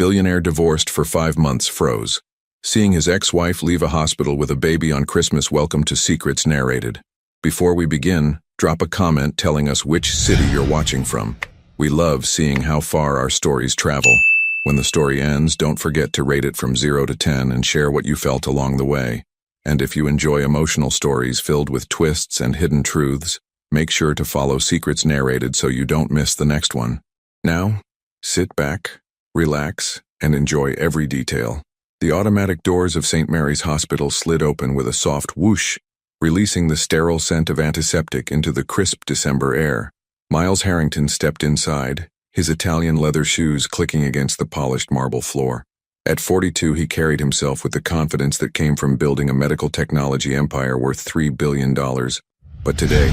Billionaire divorced for 5 months froze. Seeing his ex-wife leave a hospital with a baby on Christmas. Welcome to Secrets Narrated. Before we begin, drop a comment telling us which city you're watching from. We love seeing how far our stories travel. When the story ends, don't forget to rate it from 0 to 10 and share what you felt along the way. And if you enjoy emotional stories filled with twists and hidden truths, make sure to follow Secrets Narrated so you don't miss the next one. Now, sit back, relax, and enjoy every detail. The automatic doors of St. Mary's Hospital slid open with a soft whoosh, releasing the sterile scent of antiseptic into the crisp December air. Miles Harrington stepped inside, his Italian leather shoes clicking against the polished marble floor. At 42, he carried himself with the confidence that came from building a medical technology empire worth $3 billion. But today,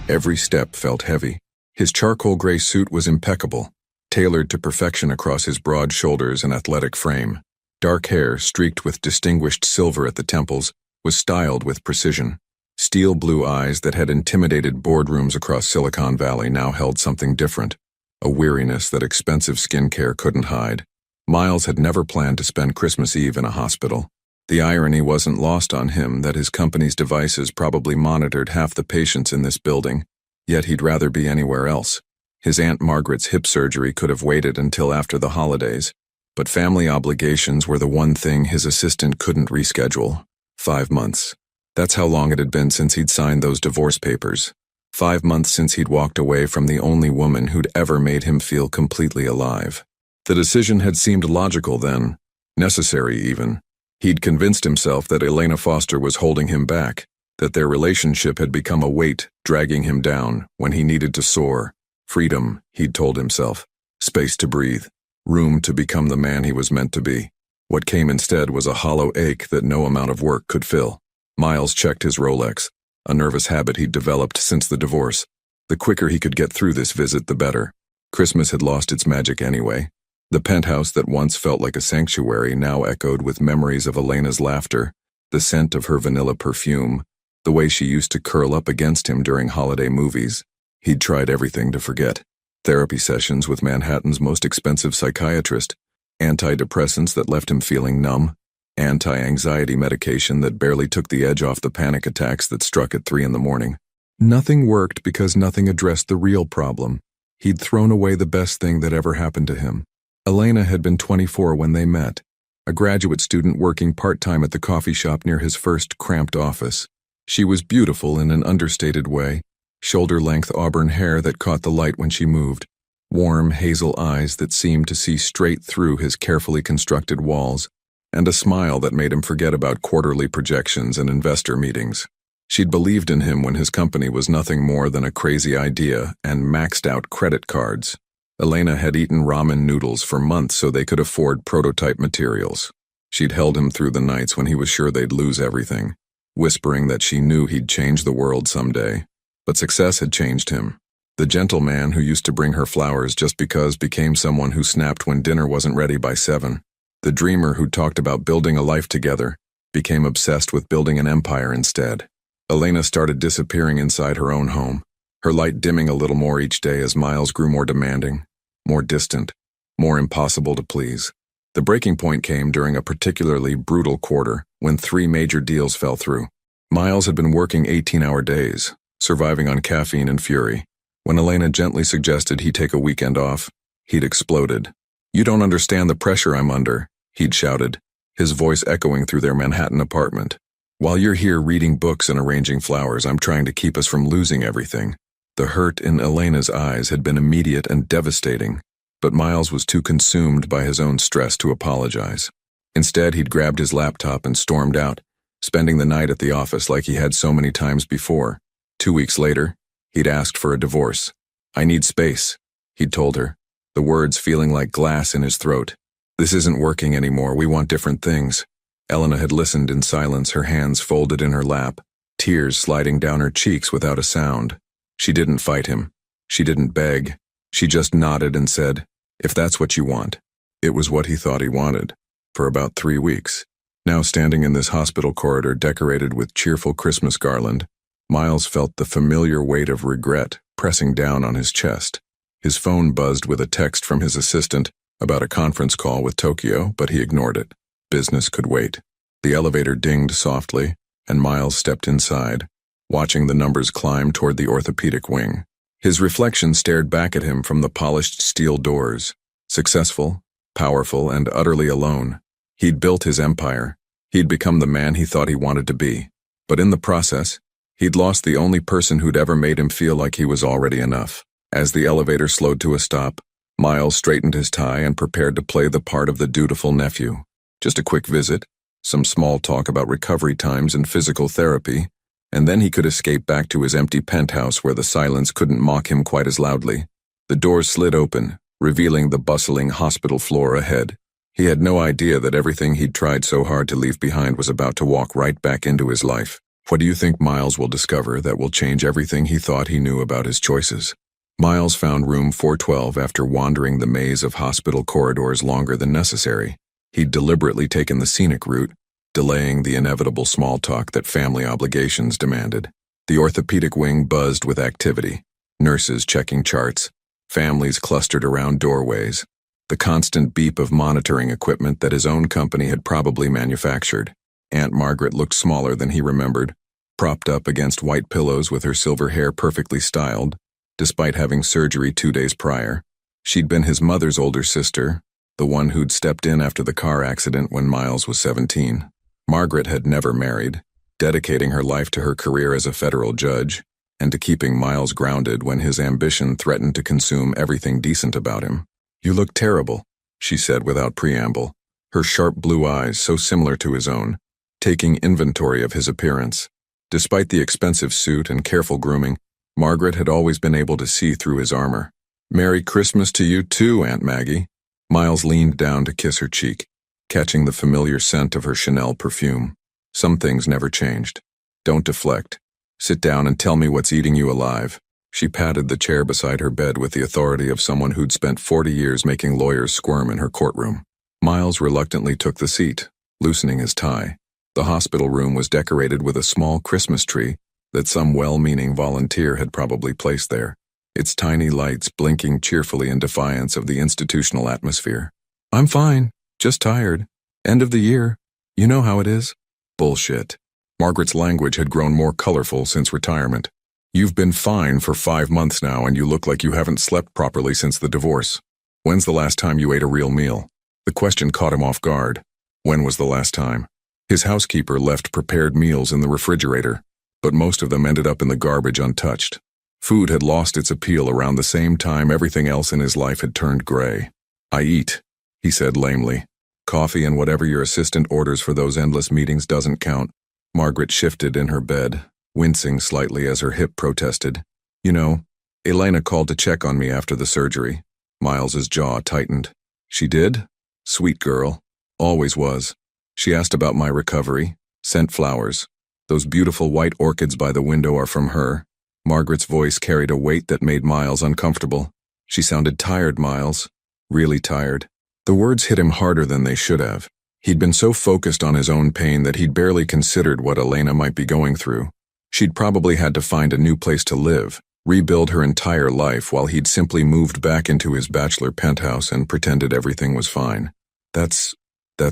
every step felt heavy. His charcoal gray suit was impeccable, tailored to perfection across his broad shoulders and athletic frame. Dark hair, streaked with distinguished silver at the temples, was styled with precision. Steel blue eyes that had intimidated boardrooms across Silicon Valley now held something different, a weariness that expensive skincare couldn't hide. Miles had never planned to spend Christmas Eve in a hospital. The irony wasn't lost on him that his company's devices probably monitored half the patients in this building, yet he'd rather be anywhere else. His Aunt Margaret's hip surgery could have waited until after the holidays, but family obligations were the one thing his assistant couldn't reschedule. 5 months. That's how long it had been since he'd signed those divorce papers. 5 months since he'd walked away from the only woman who'd ever made him feel completely alive. The decision had seemed logical then, necessary even. He'd convinced himself that Elena Foster was holding him back, that their relationship had become a weight dragging him down when he needed to soar. Freedom, he'd told himself. Space to breathe. Room to become the man he was meant to be. What came instead was a hollow ache that no amount of work could fill. Miles checked his Rolex, a nervous habit he'd developed since the divorce. The quicker he could get through this visit, the better. Christmas had lost its magic anyway. The penthouse that once felt like a sanctuary now echoed with memories of Elena's laughter, the scent of her vanilla perfume, the way she used to curl up against him during holiday movies. He'd tried everything to forget. Therapy sessions with Manhattan's most expensive psychiatrist, antidepressants that left him feeling numb, anti-anxiety medication that barely took the edge off the panic attacks that struck at 3 in the morning. Nothing worked because nothing addressed the real problem. He'd thrown away the best thing that ever happened to him. Elena had been 24 when they met, a graduate student working part-time at the coffee shop near his first cramped office. She was beautiful in an understated way, shoulder-length auburn hair that caught the light when she moved, warm hazel eyes that seemed to see straight through his carefully constructed walls, and a smile that made him forget about quarterly projections and investor meetings. She'd believed in him when his company was nothing more than a crazy idea and maxed-out credit cards. Elena had eaten ramen noodles for months so they could afford prototype materials. She'd held him through the nights when he was sure they'd lose everything, whispering that she knew he'd change the world someday. But success had changed him. The gentleman who used to bring her flowers just because became someone who snapped when dinner wasn't ready by 7. The dreamer who talked about building a life together became obsessed with building an empire instead. Elena started disappearing inside her own home, her light dimming a little more each day as Miles grew more demanding, more distant, more impossible to please. The breaking point came during a particularly brutal quarter when 3 major deals fell through. Miles had been working 18-hour days, surviving on caffeine and fury. When Elena gently suggested he take a weekend off, he'd exploded. "You don't understand the pressure I'm under," he'd shouted, his voice echoing through their Manhattan apartment. "While you're here reading books and arranging flowers, I'm trying to keep us from losing everything." The hurt in Elena's eyes had been immediate and devastating, but Miles was too consumed by his own stress to apologize. Instead, he'd grabbed his laptop and stormed out, spending the night at the office like he had so many times before. 2 weeks later, he'd asked for a divorce. "I need space," he'd told her, the words feeling like glass in his throat. "This isn't working anymore, we want different things." Elena had listened in silence, her hands folded in her lap, tears sliding down her cheeks without a sound. She didn't fight him. She didn't beg. She just nodded and said, "If that's what you want." It was what he thought he wanted, for about 3 weeks. Now standing in this hospital corridor decorated with cheerful Christmas garland, Miles felt the familiar weight of regret pressing down on his chest. His phone buzzed with a text from his assistant, about a conference call with Tokyo, but he ignored it. Business could wait. The elevator dinged softly, and Miles stepped inside, watching the numbers climb toward the orthopedic wing. His reflection stared back at him from the polished steel doors. Successful, powerful, and utterly alone. He'd built his empire. He'd become the man he thought he wanted to be. But in the process, he'd lost the only person who'd ever made him feel like he was already enough. As the elevator slowed to a stop, Miles straightened his tie and prepared to play the part of the dutiful nephew. Just a quick visit, some small talk about recovery times and physical therapy, and then he could escape back to his empty penthouse where the silence couldn't mock him quite as loudly. The doors slid open, revealing the bustling hospital floor ahead. He had no idea that everything he'd tried so hard to leave behind was about to walk right back into his life. What do you think Miles will discover that will change everything he thought he knew about his choices? Miles found room 412 after wandering the maze of hospital corridors longer than necessary. He'd deliberately taken the scenic route, delaying the inevitable small talk that family obligations demanded. The orthopedic wing buzzed with activity, nurses checking charts, families clustered around doorways, the constant beep of monitoring equipment that his own company had probably manufactured. Aunt Margaret looked smaller than he remembered, propped up against white pillows with her silver hair perfectly styled, despite having surgery 2 days prior. She'd been his mother's older sister, the one who'd stepped in after the car accident when Miles was 17. Margaret had never married, dedicating her life to her career as a federal judge, and to keeping Miles grounded when his ambition threatened to consume everything decent about him. "You look terrible," she said without preamble, her sharp blue eyes so similar to his own, taking inventory of his appearance. Despite the expensive suit and careful grooming, Margaret had always been able to see through his armor. "Merry Christmas to you too, Aunt Maggie." Miles leaned down to kiss her cheek, catching the familiar scent of her Chanel perfume. Some things never changed. "Don't deflect. Sit down and tell me what's eating you alive." She patted the chair beside her bed with the authority of someone who'd spent 40 years making lawyers squirm in her courtroom. Miles reluctantly took the seat, loosening his tie. The hospital room was decorated with a small Christmas tree that some well-meaning volunteer had probably placed there, its tiny lights blinking cheerfully in defiance of the institutional atmosphere. "I'm fine, just tired. End of the year. You know how it is." Bullshit. Margaret's language had grown more colorful since retirement. "You've been fine for 5 months now, and you look like you haven't slept properly since the divorce. When's the last time you ate a real meal?" The question caught him off guard. When was the last time? His housekeeper left prepared meals in the refrigerator, but most of them ended up in the garbage untouched. Food had lost its appeal around the same time everything else in his life had turned gray. "I eat," he said lamely. "Coffee and whatever your assistant orders for those endless meetings doesn't count." Margaret shifted in her bed, wincing slightly as her hip protested. "You know, Elena called to check on me after the surgery." Miles's jaw tightened. "She did? Sweet girl. Always was. She asked about my recovery, sent flowers. Those beautiful white orchids by the window are from her." Margaret's voice carried a weight that made Miles uncomfortable. "She sounded tired, Miles. Really tired." The words hit him harder than they should have. He'd been so focused on his own pain that he'd barely considered what Elena might be going through. She'd probably had to find a new place to live, rebuild her entire life while he'd simply moved back into his bachelor penthouse and pretended everything was fine. That's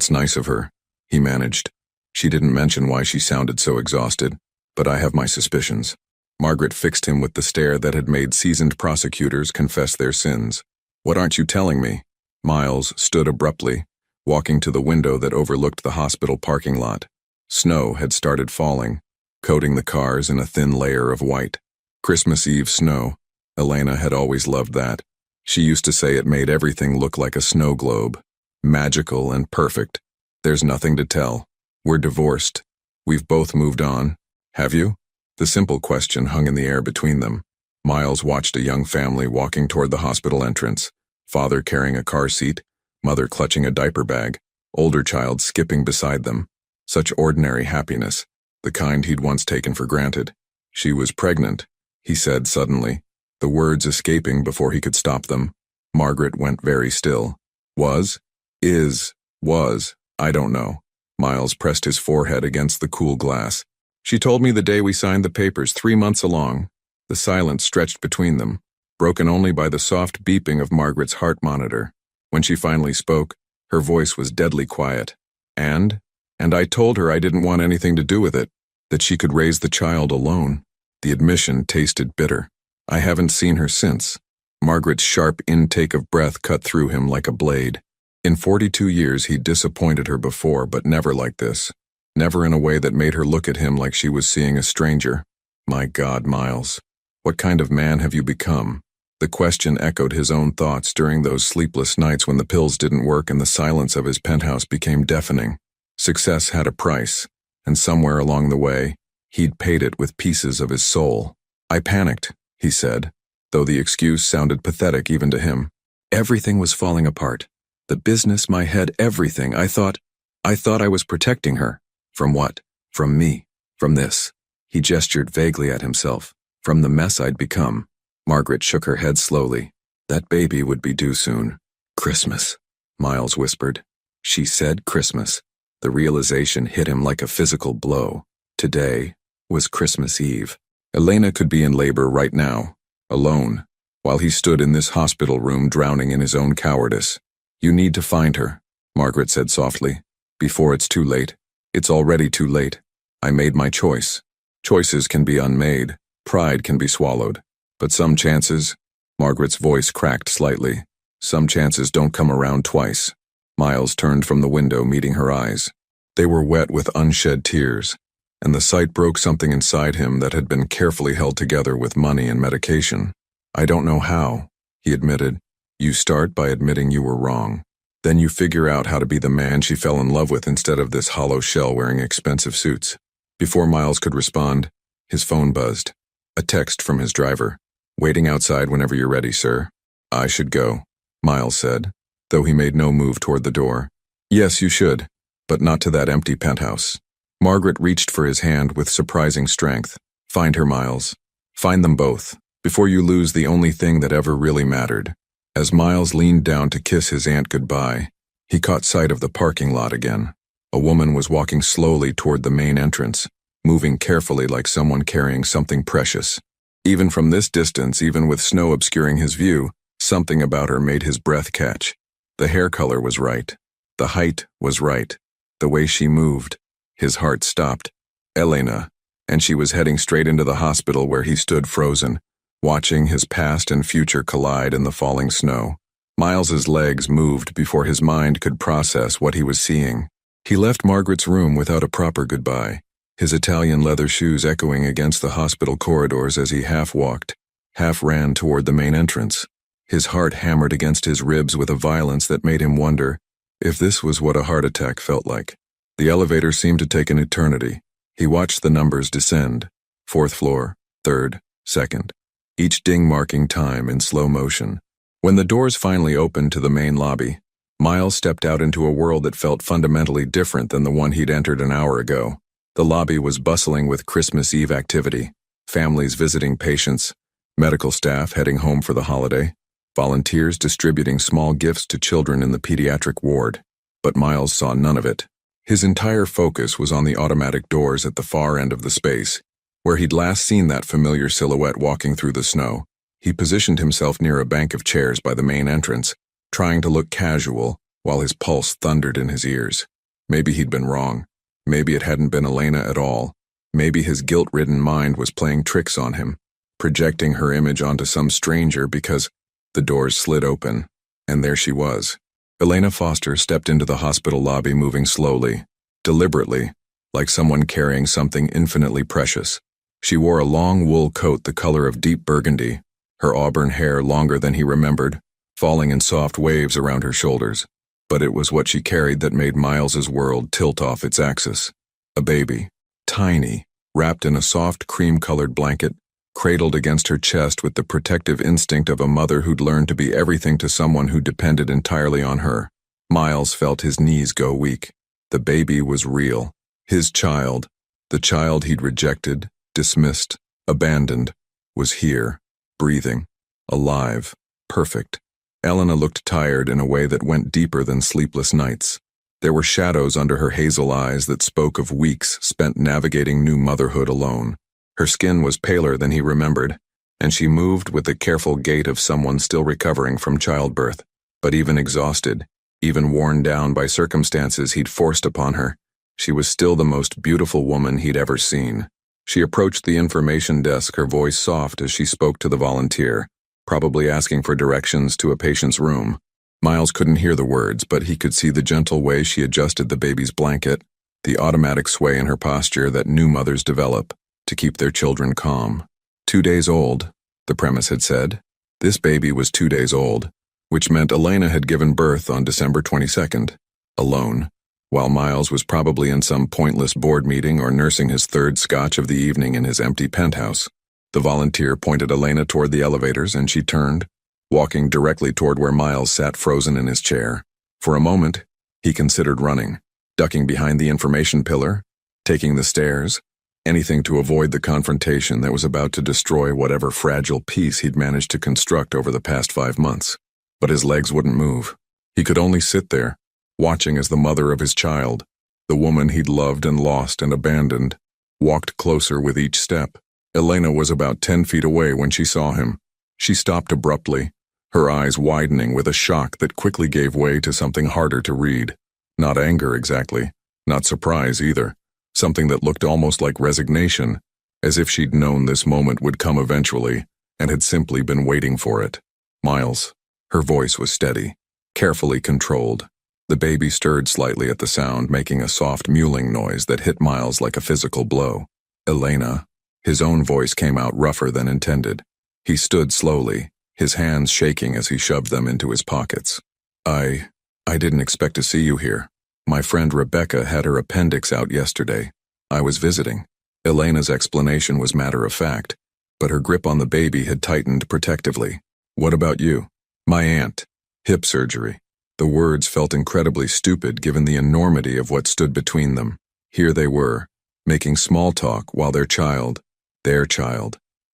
nice of her," he managed. "She didn't mention why she sounded so exhausted, but I have my suspicions." Margaret fixed him with the stare that had made seasoned prosecutors confess their sins. "What aren't you telling me?" Miles stood abruptly, walking to the window that overlooked the hospital parking lot. Snow had started falling, coating the cars in a thin layer of white. Christmas Eve snow. Elena had always loved that. She used to say it made everything look like a snow globe. Magical and perfect. "There's nothing to tell. We're divorced. We've both moved on. Have you?" The simple question hung in the air between them. Miles watched a young family walking toward the hospital entrance, father carrying a car seat, mother clutching a diaper bag, older child skipping beside them. Such ordinary happiness, the kind he'd once taken for granted. "She was pregnant," he said suddenly, the words escaping before he could stop them. Margaret went very still. "Was? Is? Was? I don't know." Miles pressed his forehead against the cool glass. "She told me the day we signed the papers 3 months along." The silence stretched between them, broken only by the soft beeping of Margaret's heart monitor. When she finally spoke, her voice was deadly quiet. And I told her I didn't want anything to do with it, that she could raise the child alone. The admission tasted bitter. I haven't seen her since. Margaret's sharp intake of breath cut through him like a blade. In 42 years he'd disappointed her before, but never like this. Never in a way that made her look at him like she was seeing a stranger. My God, Miles. What kind of man have you become? The question echoed his own thoughts during those sleepless nights when the pills didn't work and the silence of his penthouse became deafening. Success had a price, and somewhere along the way, he'd paid it with pieces of his soul. I panicked, he said, though the excuse sounded pathetic even to him. Everything was falling apart. The business, my head, everything. I thought I was protecting her. From what? From me. From this. He gestured vaguely at himself. From the mess I'd become. Margaret shook her head slowly. That baby would be due soon. Christmas, Miles whispered. She said Christmas. The realization hit him like a physical blow. Today was Christmas Eve. Elena could be in labor right now, alone, while he stood in this hospital room drowning in his own cowardice. You need to find her, Margaret said softly, before it's too late. It's already too late. I made my choice. Choices can be unmade. Pride can be swallowed. But some chances, Margaret's voice cracked slightly, some chances don't come around twice. Miles turned from the window, meeting her eyes. They were wet with unshed tears, and the sight broke something inside him that had been carefully held together with money and medication. I don't know how, he admitted. You start by admitting you were wrong. Then you figure out how to be the man she fell in love with instead of this hollow shell wearing expensive suits. Before Miles could respond, his phone buzzed. A text from his driver. Waiting outside whenever you're ready, sir. I should go, Miles said, though he made no move toward the door. Yes, you should, but not to that empty penthouse. Margaret reached for his hand with surprising strength. Find her, Miles. Find them both, before you lose the only thing that ever really mattered. As Miles leaned down to kiss his aunt goodbye, he caught sight of the parking lot again. A woman was walking slowly toward the main entrance, moving carefully like someone carrying something precious. Even from this distance, even with snow obscuring his view, something about her made his breath catch. The hair color was right. The height was right. The way she moved. His heart stopped. Elena, and she was heading straight into the hospital where he stood frozen, watching his past and future collide in the falling snow. Miles's legs moved before his mind could process what he was seeing. He left Margaret's room without a proper goodbye, his Italian leather shoes echoing against the hospital corridors as he half walked, half ran toward the main entrance. His heart hammered against his ribs with a violence that made him wonder if this was what a heart attack felt like. The elevator seemed to take an eternity. He watched the numbers descend. 4th floor, 3rd, 2nd. Each ding marking time in slow motion. When the doors finally opened to the main lobby, Miles stepped out into a world that felt fundamentally different than the one he'd entered an hour ago. The lobby was bustling with Christmas Eve activity, families visiting patients, medical staff heading home for the holiday, volunteers distributing small gifts to children in the pediatric ward. But Miles saw none of it. His entire focus was on the automatic doors at the far end of the space, where he'd last seen that familiar silhouette walking through the snow. He positioned himself near a bank of chairs by the main entrance, trying to look casual while his pulse thundered in his ears. Maybe he'd been wrong. Maybe it hadn't been Elena at all. Maybe his guilt-ridden mind was playing tricks on him, projecting her image onto some stranger because the doors slid open, and there she was. Elena Foster stepped into the hospital lobby moving slowly, deliberately, like someone carrying something infinitely precious. She wore a long wool coat the color of deep burgundy, her auburn hair longer than he remembered, falling in soft waves around her shoulders. But it was what she carried that made Miles's world tilt off its axis. A baby, tiny, wrapped in a soft cream-colored blanket, cradled against her chest with the protective instinct of a mother who'd learned to be everything to someone who depended entirely on her. Miles felt his knees go weak. The baby was real. His child, the child he'd rejected, dismissed, abandoned, was here, breathing, alive, perfect. Elena looked tired in a way that went deeper than sleepless nights. There were shadows under her hazel eyes that spoke of weeks spent navigating new motherhood alone. Her skin was paler than he remembered, and she moved with the careful gait of someone still recovering from childbirth. But even exhausted, even worn down by circumstances he'd forced upon her, she was still the most beautiful woman he'd ever seen. She approached the information desk, her voice soft as she spoke to the volunteer, probably asking for directions to a patient's room. Miles couldn't hear the words, but he could see the gentle way she adjusted the baby's blanket, the automatic sway in her posture that new mothers develop to keep their children calm. 2 days old, the premise had said. This baby was 2 days old, which meant Elena had given birth on December 22nd, alone, while Miles was probably in some pointless board meeting or nursing his third scotch of the evening in his empty penthouse. The volunteer pointed Elena toward the elevators, and she turned, walking directly toward where Miles sat frozen in his chair. For a moment, he considered running, ducking behind the information pillar, taking the stairs, anything to avoid the confrontation that was about to destroy whatever fragile peace he'd managed to construct over the past 5 months. But his legs wouldn't move. He could only sit there, watching as the mother of his child, the woman he'd loved and lost and abandoned, walked closer with each step. Elena was about 10 feet away when she saw him. She stopped abruptly, her eyes widening with a shock that quickly gave way to something harder to read. Not anger exactly, not surprise either, something that looked almost like resignation, as if she'd known this moment would come eventually and had simply been waiting for it. Miles. Her voice was steady, carefully controlled. The baby stirred slightly at the sound, making a soft mewling noise that hit Miles like a physical blow. Elena. His own voice came out rougher than intended. He stood slowly, his hands shaking as he shoved them into his pockets. I didn't expect to see you here. My friend Rebecca had her appendix out yesterday. I was visiting. Elena's explanation was matter-of-fact, but her grip on the baby had tightened protectively. What about you? My aunt. Hip surgery. The words felt incredibly stupid given the enormity of what stood between them. Here they were, making small talk while their child,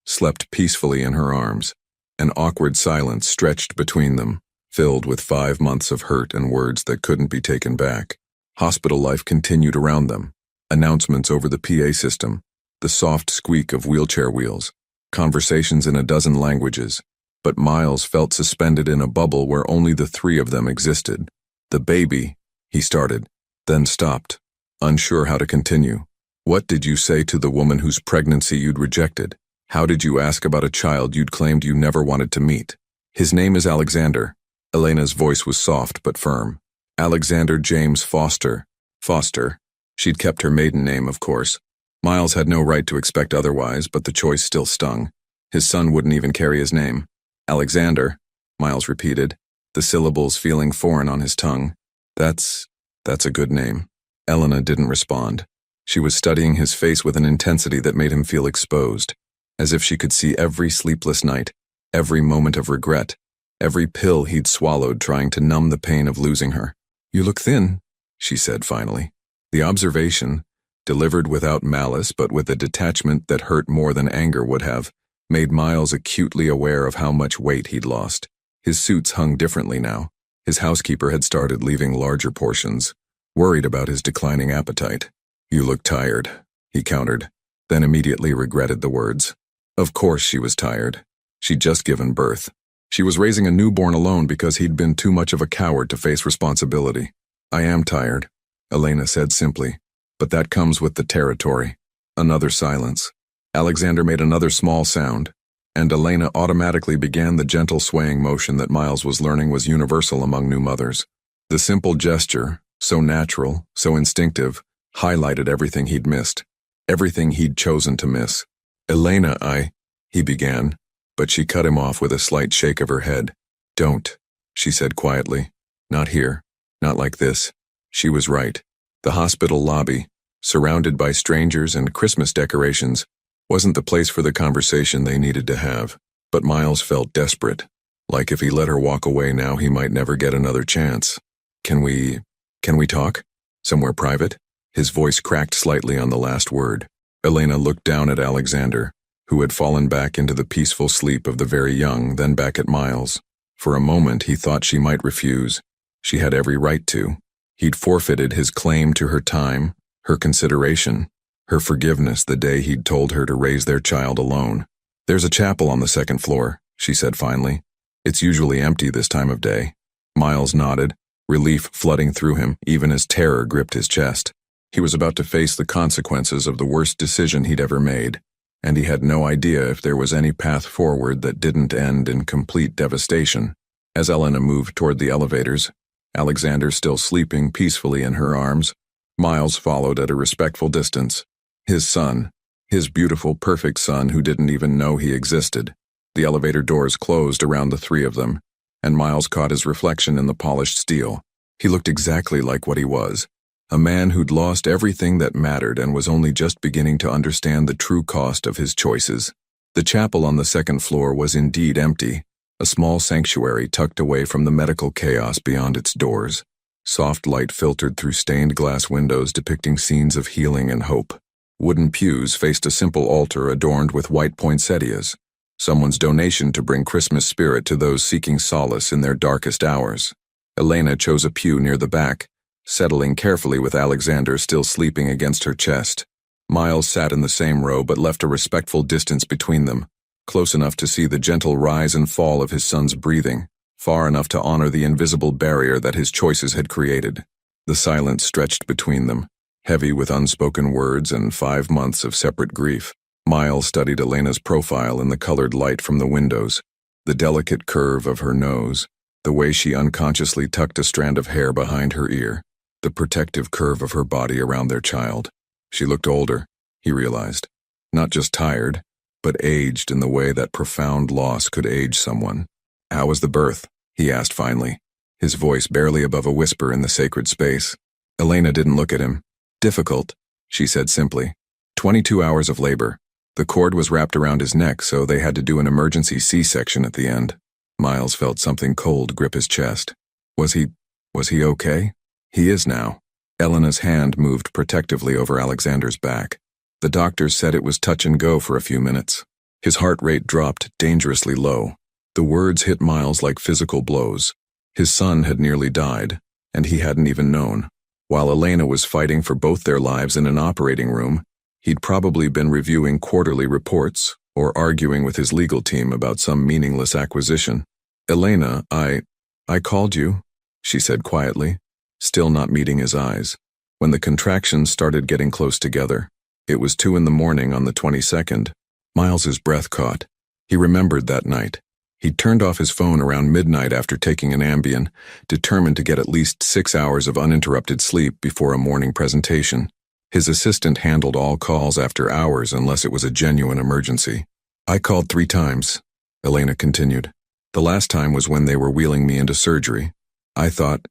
slept peacefully in her arms. An awkward silence stretched between them, filled with 5 months of hurt and words that couldn't be taken back. Hospital life continued around them. Announcements over the PA system, the soft squeak of wheelchair wheels, conversations in a dozen languages. But Miles felt suspended in a bubble where only the three of them existed. The baby, he started, then stopped, unsure how to continue. What did you say to the woman whose pregnancy you'd rejected? How did you ask about a child you'd claimed you never wanted to meet? His name is Alexander. Elena's voice was soft but firm. Alexander James Foster. Foster. She'd kept her maiden name, of course. Miles had no right to expect otherwise, but the choice still stung. His son wouldn't even carry his name. Alexander, Miles repeated, the syllables feeling foreign on his tongue. That's a good name. Elena didn't respond. She was studying his face with an intensity that made him feel exposed, as if she could see every sleepless night, every moment of regret, every pill he'd swallowed trying to numb the pain of losing her. You look thin, she said finally. The observation, delivered without malice but with a detachment that hurt more than anger would have, made Miles acutely aware of how much weight he'd lost. His suits hung differently now. His housekeeper had started leaving larger portions, worried about his declining appetite. You look tired, he countered, then immediately regretted the words. Of course she was tired. She'd just given birth. She was raising a newborn alone because he'd been too much of a coward to face responsibility. I am tired, Elena said simply, but that comes with the territory. Another silence. Alexander made another small sound, and Elena automatically began the gentle swaying motion that Miles was learning was universal among new mothers. The simple gesture, so natural, so instinctive, highlighted everything he'd missed, everything he'd chosen to miss. Elena, he began, but she cut him off with a slight shake of her head. Don't, she said quietly. Not here, not like this. She was right. The hospital lobby, surrounded by strangers and Christmas decorations, wasn't the place for the conversation they needed to have. But Miles felt desperate, like if he let her walk away now he might never get another chance. Can we talk? Somewhere private? His voice cracked slightly on the last word. Elena looked down at Alexander, who had fallen back into the peaceful sleep of the very young, then back at Miles. For a moment he thought she might refuse. She had every right to. He'd forfeited his claim to her time, her consideration, her forgiveness the day he'd told her to raise their child alone. There's a chapel on the second floor, she said finally. It's usually empty this time of day. Miles nodded, relief flooding through him even as terror gripped his chest. He was about to face the consequences of the worst decision he'd ever made, and he had no idea if there was any path forward that didn't end in complete devastation. As Elena moved toward the elevators, Alexander still sleeping peacefully in her arms, Miles followed at a respectful distance. His son, his beautiful, perfect son who didn't even know he existed. The elevator doors closed around the three of them, and Miles caught his reflection in the polished steel. He looked exactly like what he was, a man who'd lost everything that mattered and was only just beginning to understand the true cost of his choices. The chapel on the second floor was indeed empty, a small sanctuary tucked away from the medical chaos beyond its doors. Soft light filtered through stained glass windows depicting scenes of healing and hope. Wooden pews faced a simple altar adorned with white poinsettias, someone's donation to bring Christmas spirit to those seeking solace in their darkest hours. Elena chose a pew near the back, settling carefully with Alexander still sleeping against her chest. Miles sat in the same row but left a respectful distance between them, close enough to see the gentle rise and fall of his son's breathing, far enough to honor the invisible barrier that his choices had created. The silence stretched between them, heavy with unspoken words and 5 months of separate grief. Miles studied Elena's profile in the colored light from the windows, the delicate curve of her nose, the way she unconsciously tucked a strand of hair behind her ear, the protective curve of her body around their child. She looked older, he realized, not just tired, but aged in the way that profound loss could age someone. "How was the birth?" he asked finally, his voice barely above a whisper in the sacred space. Elena didn't look at him. "Difficult," she said simply. 22 hours of labor. The cord was wrapped around his neck, so they had to do an emergency C-section at the end. Miles felt something cold grip his chest. Was he okay? He is now. Elena's hand moved protectively over Alexander's back. The doctors said it was touch and go for a few minutes. His heart rate dropped dangerously low. The words hit Miles like physical blows. His son had nearly died, and he hadn't even known. While Elena was fighting for both their lives in an operating room, he'd probably been reviewing quarterly reports or arguing with his legal team about some meaningless acquisition. "Elena, I called you," she said quietly, still not meeting his eyes. When the contractions started getting close together, it was 2 in the morning on the 22nd. Miles's breath caught. He remembered that night. He'd turned off his phone around midnight after taking an Ambien, determined to get at least 6 hours of uninterrupted sleep before a morning presentation. His assistant handled all calls after hours unless it was a genuine emergency. "I called 3 times, Elena continued. "The last time was when they were wheeling me into surgery. I thought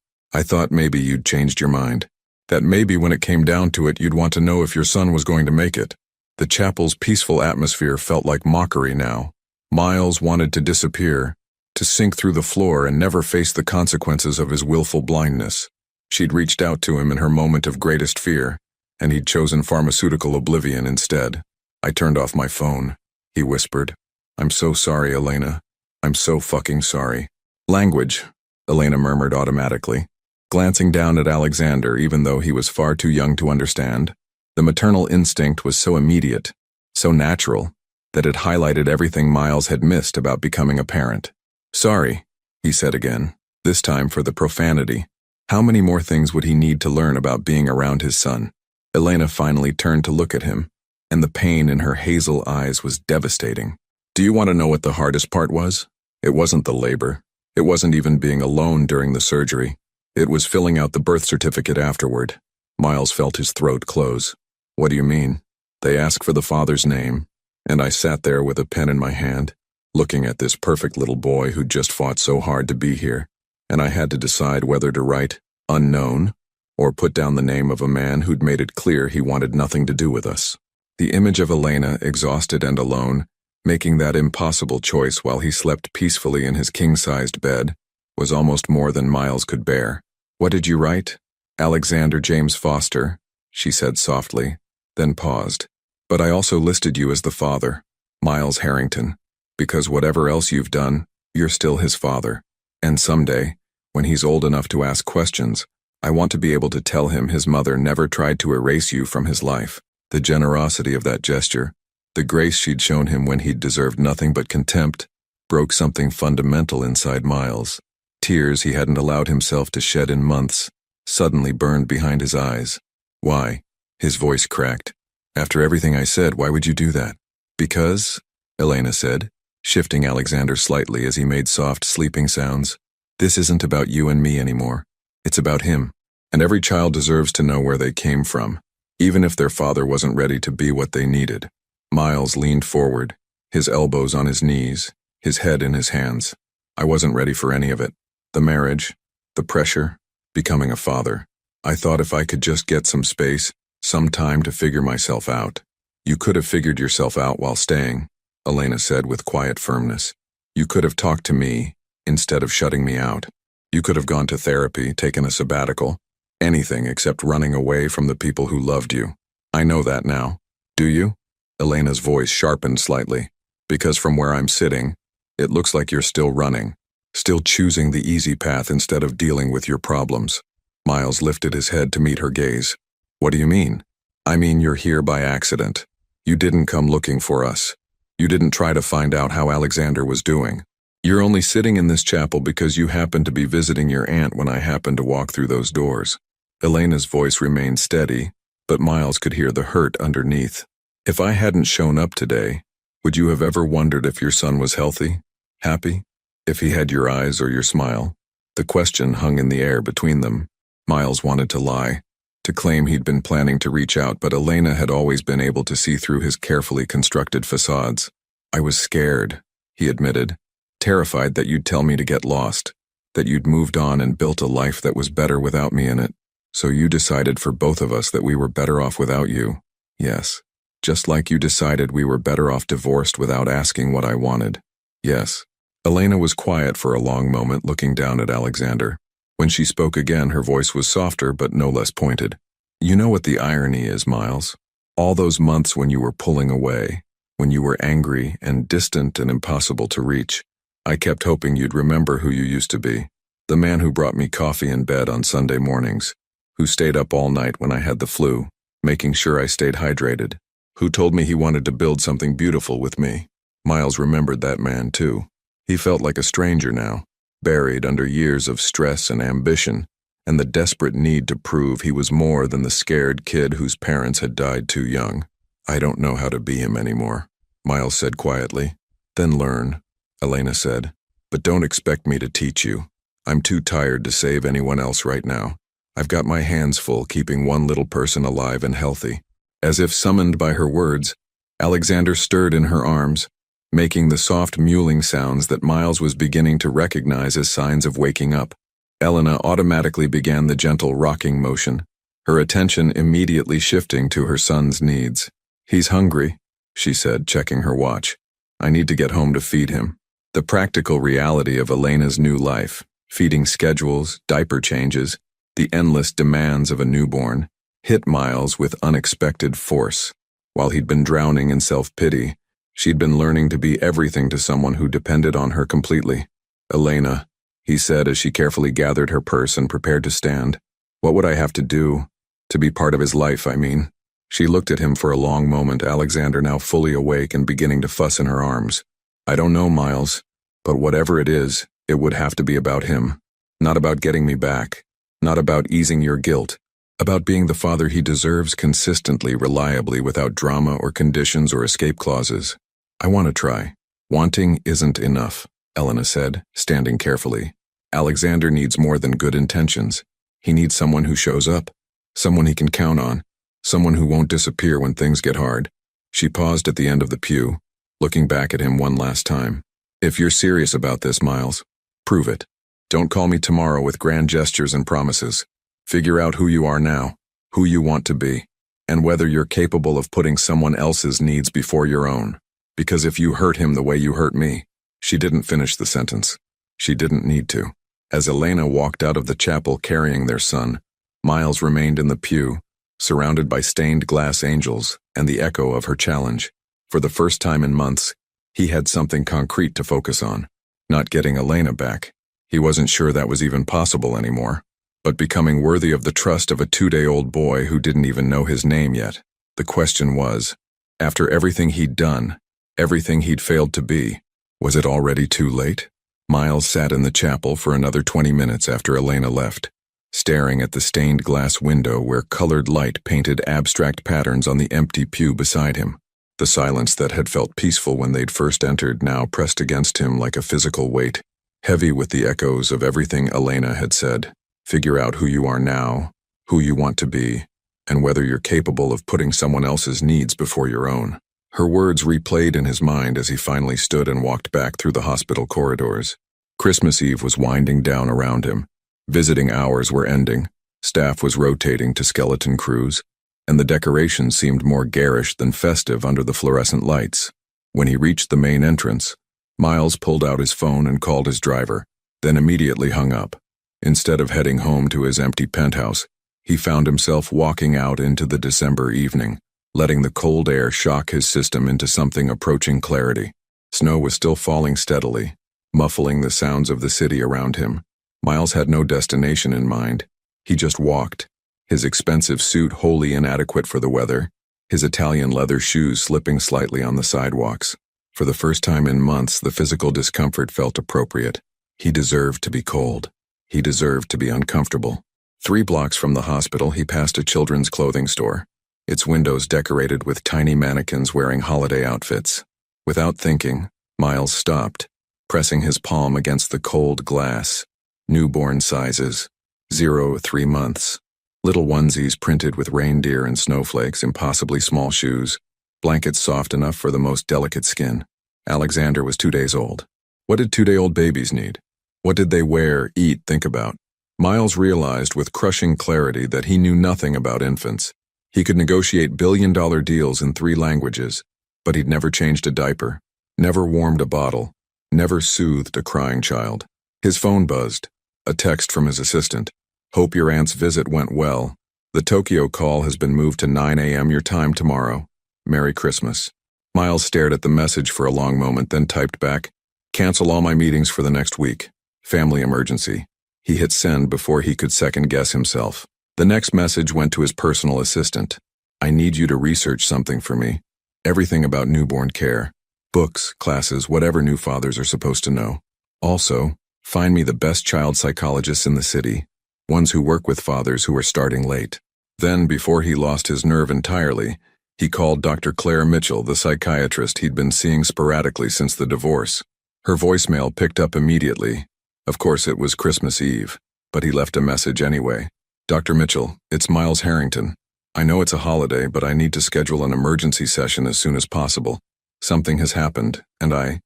maybe you'd changed your mind. That maybe when it came down to it you'd want to know if your son was going to make it." The chapel's peaceful atmosphere felt like mockery now. Miles wanted to disappear, to sink through the floor and never face the consequences of his willful blindness. She'd reached out to him in her moment of greatest fear, and he'd chosen pharmaceutical oblivion instead. "I turned off my phone," he whispered. "I'm so sorry, Elena. I'm so fucking sorry." "Language," Elena murmured automatically, glancing down at Alexander even though he was far too young to understand. The maternal instinct was so immediate, so natural, that it highlighted everything Miles had missed about becoming a parent. "Sorry," he said again, this time for the profanity. How many more things would he need to learn about being around his son? Elena finally turned to look at him, and the pain in her hazel eyes was devastating. "Do you want to know what the hardest part was? It wasn't the labor. It wasn't even being alone during the surgery. It was filling out the birth certificate afterward." Miles felt his throat close. "What do you mean?" "They ask for the father's name, and I sat there with a pen in my hand, looking at this perfect little boy who'd just fought so hard to be here, and I had to decide whether to write unknown or put down the name of a man who'd made it clear he wanted nothing to do with us." The image of Elena, exhausted and alone, making that impossible choice while he slept peacefully in his king-sized bed, was almost more than Miles could bear. "What did you write?" "Alexander James Foster," she said softly, then paused. "But I also listed you as the father, Miles Harrington, because whatever else you've done, you're still his father. And someday, when he's old enough to ask questions, I want to be able to tell him his mother never tried to erase you from his life." The generosity of that gesture, the grace she'd shown him when he'd deserved nothing but contempt, broke something fundamental inside Miles. Tears he hadn't allowed himself to shed in months suddenly burned behind his eyes. Why? His voice cracked. After everything I said, why would you do that? Because, Elena said, shifting Alexander slightly as he made soft sleeping sounds. This isn't about you and me anymore. It's about him. And every child deserves to know where they came from, even if their father wasn't ready to be what they needed. Miles leaned forward, his elbows on his knees, his head in his hands. I wasn't ready for any of it. The marriage, the pressure, becoming a father. I thought if I could just get some space, some time to figure myself out. You could have figured yourself out while staying, Elena said with quiet firmness. You could have talked to me instead of shutting me out. You could have gone to therapy, taken a sabbatical, anything except running away from the people who loved you. I know that now. Do you? Elena's voice sharpened slightly, because from where I'm sitting, it looks like you're still running, still choosing the easy path instead of dealing with your problems. Miles lifted his head to meet her gaze. What do you mean? I mean you're here by accident. You didn't come looking for us. You didn't try to find out how Alexander was doing. You're only sitting in this chapel because you happened to be visiting your aunt when I happened to walk through those doors. Elena's voice remained steady, but Miles could hear the hurt underneath. If I hadn't shown up today, would you have ever wondered if your son was healthy, happy, if he had your eyes or your smile? The question hung in the air between them. Miles wanted to lie, to claim he'd been planning to reach out, but Elena had always been able to see through his carefully constructed facades. I was scared, he admitted, terrified that you'd tell me to get lost, that you'd moved on and built a life that was better without me in it. So you decided for both of us that we were better off without you. Yes. Just like you decided we were better off divorced without asking what I wanted. Yes. Elena was quiet for a long moment, looking down at Alexander. When she spoke again, her voice was softer but no less pointed. You know what the irony is, Miles? All those months when you were pulling away, when you were angry and distant and impossible to reach, I kept hoping you'd remember who you used to be. The man who brought me coffee in bed on Sunday mornings, who stayed up all night when I had the flu, making sure I stayed hydrated, who told me he wanted to build something beautiful with me. Miles remembered that man, too. He felt like a stranger now, buried under years of stress and ambition, and the desperate need to prove he was more than the scared kid whose parents had died too young. I don't know how to be him anymore, Miles said quietly. Then learn, Elena said. But don't expect me to teach you. I'm too tired to save anyone else right now. I've got my hands full keeping one little person alive and healthy. As if summoned by her words, Alexander stirred in her arms, making the soft mewling sounds that Miles was beginning to recognize as signs of waking up. Elena automatically began the gentle rocking motion, her attention immediately shifting to her son's needs. He's hungry, she said, checking her watch. I need to get home to feed him. The practical reality of Elena's new life, feeding schedules, diaper changes, the endless demands of a newborn, hit Miles with unexpected force. While he'd been drowning in self-pity, she'd been learning to be everything to someone who depended on her completely. Elena, he said as she carefully gathered her purse and prepared to stand. What would I have to do? To be part of his life, I mean. She looked at him for a long moment, Alexander now fully awake and beginning to fuss in her arms. I don't know, Miles, but whatever it is, it would have to be about him. Not about getting me back. Not about easing your guilt. About being the father he deserves consistently, reliably, without drama or conditions or escape clauses. I want to try. Wanting isn't enough, Elena said, standing carefully. Alexander needs more than good intentions. He needs someone who shows up, someone he can count on, someone who won't disappear when things get hard. She paused at the end of the pew, looking back at him one last time. If you're serious about this, Miles, prove it. Don't call me tomorrow with grand gestures and promises. Figure out who you are now, who you want to be, and whether you're capable of putting someone else's needs before your own. Because if you hurt him the way you hurt me, she didn't finish the sentence. She didn't need to. As Elena walked out of the chapel carrying their son, Miles remained in the pew, surrounded by stained glass angels and the echo of her challenge. For the first time in months, he had something concrete to focus on. Not getting Elena back. He wasn't sure that was even possible anymore. But becoming worthy of the trust of a 2-day-old boy who didn't even know his name yet. The question was, after everything he'd done, everything he'd failed to be, was it already too late? Miles sat in the chapel for another 20 minutes after Elena left, staring at the stained glass window where colored light painted abstract patterns on the empty pew beside him. The silence that had felt peaceful when they'd first entered now pressed against him like a physical weight, heavy with the echoes of everything Elena had said. Figure out who you are now, who you want to be, and whether you're capable of putting someone else's needs before your own. Her words replayed in his mind as he finally stood and walked back through the hospital corridors. Christmas Eve was winding down around him. Visiting hours were ending, staff was rotating to skeleton crews, and the decorations seemed more garish than festive under the fluorescent lights. When he reached the main entrance, Miles pulled out his phone and called his driver, then immediately hung up. Instead of heading home to his empty penthouse, he found himself walking out into the December evening, letting the cold air shock his system into something approaching clarity. Snow was still falling steadily, muffling the sounds of the city around him. Miles had no destination in mind. He just walked, his expensive suit wholly inadequate for the weather, his Italian leather shoes slipping slightly on the sidewalks. For the first time in months, the physical discomfort felt appropriate. He deserved to be cold. He deserved to be uncomfortable. 3 blocks from the hospital, he passed a children's clothing store, its windows decorated with tiny mannequins wearing holiday outfits. Without thinking, Miles stopped, pressing his palm against the cold glass. Newborn sizes, 0 to 3 months. Little onesies printed with reindeer and snowflakes, impossibly small shoes, blankets soft enough for the most delicate skin. Alexander was 2 days old. What did 2-day-old babies need? What did they wear, eat, think about? Miles realized with crushing clarity that he knew nothing about infants. He could negotiate billion-dollar deals in 3 languages, but he'd never changed a diaper, never warmed a bottle, never soothed a crying child. His phone buzzed. A text from his assistant. Hope your aunt's visit went well. The Tokyo call has been moved to 9 a.m. your time tomorrow. Merry Christmas. Miles stared at the message for a long moment, then typed back, cancel all my meetings for the next week. Family emergency. He hit send before he could second-guess himself. The next message went to his personal assistant. I need you to research something for me. Everything about newborn care. Books, classes, whatever new fathers are supposed to know. Also, find me the best child psychologists in the city, ones who work with fathers who are starting late. Then, before he lost his nerve entirely, he called Dr. Claire Mitchell, the psychiatrist he'd been seeing sporadically since the divorce. Her voicemail picked up immediately. Of course, it was Christmas Eve, but he left a message anyway. Dr. Mitchell, it's Miles Harrington. I know it's a holiday, but I need to schedule an emergency session as soon as possible. Something has happened, and I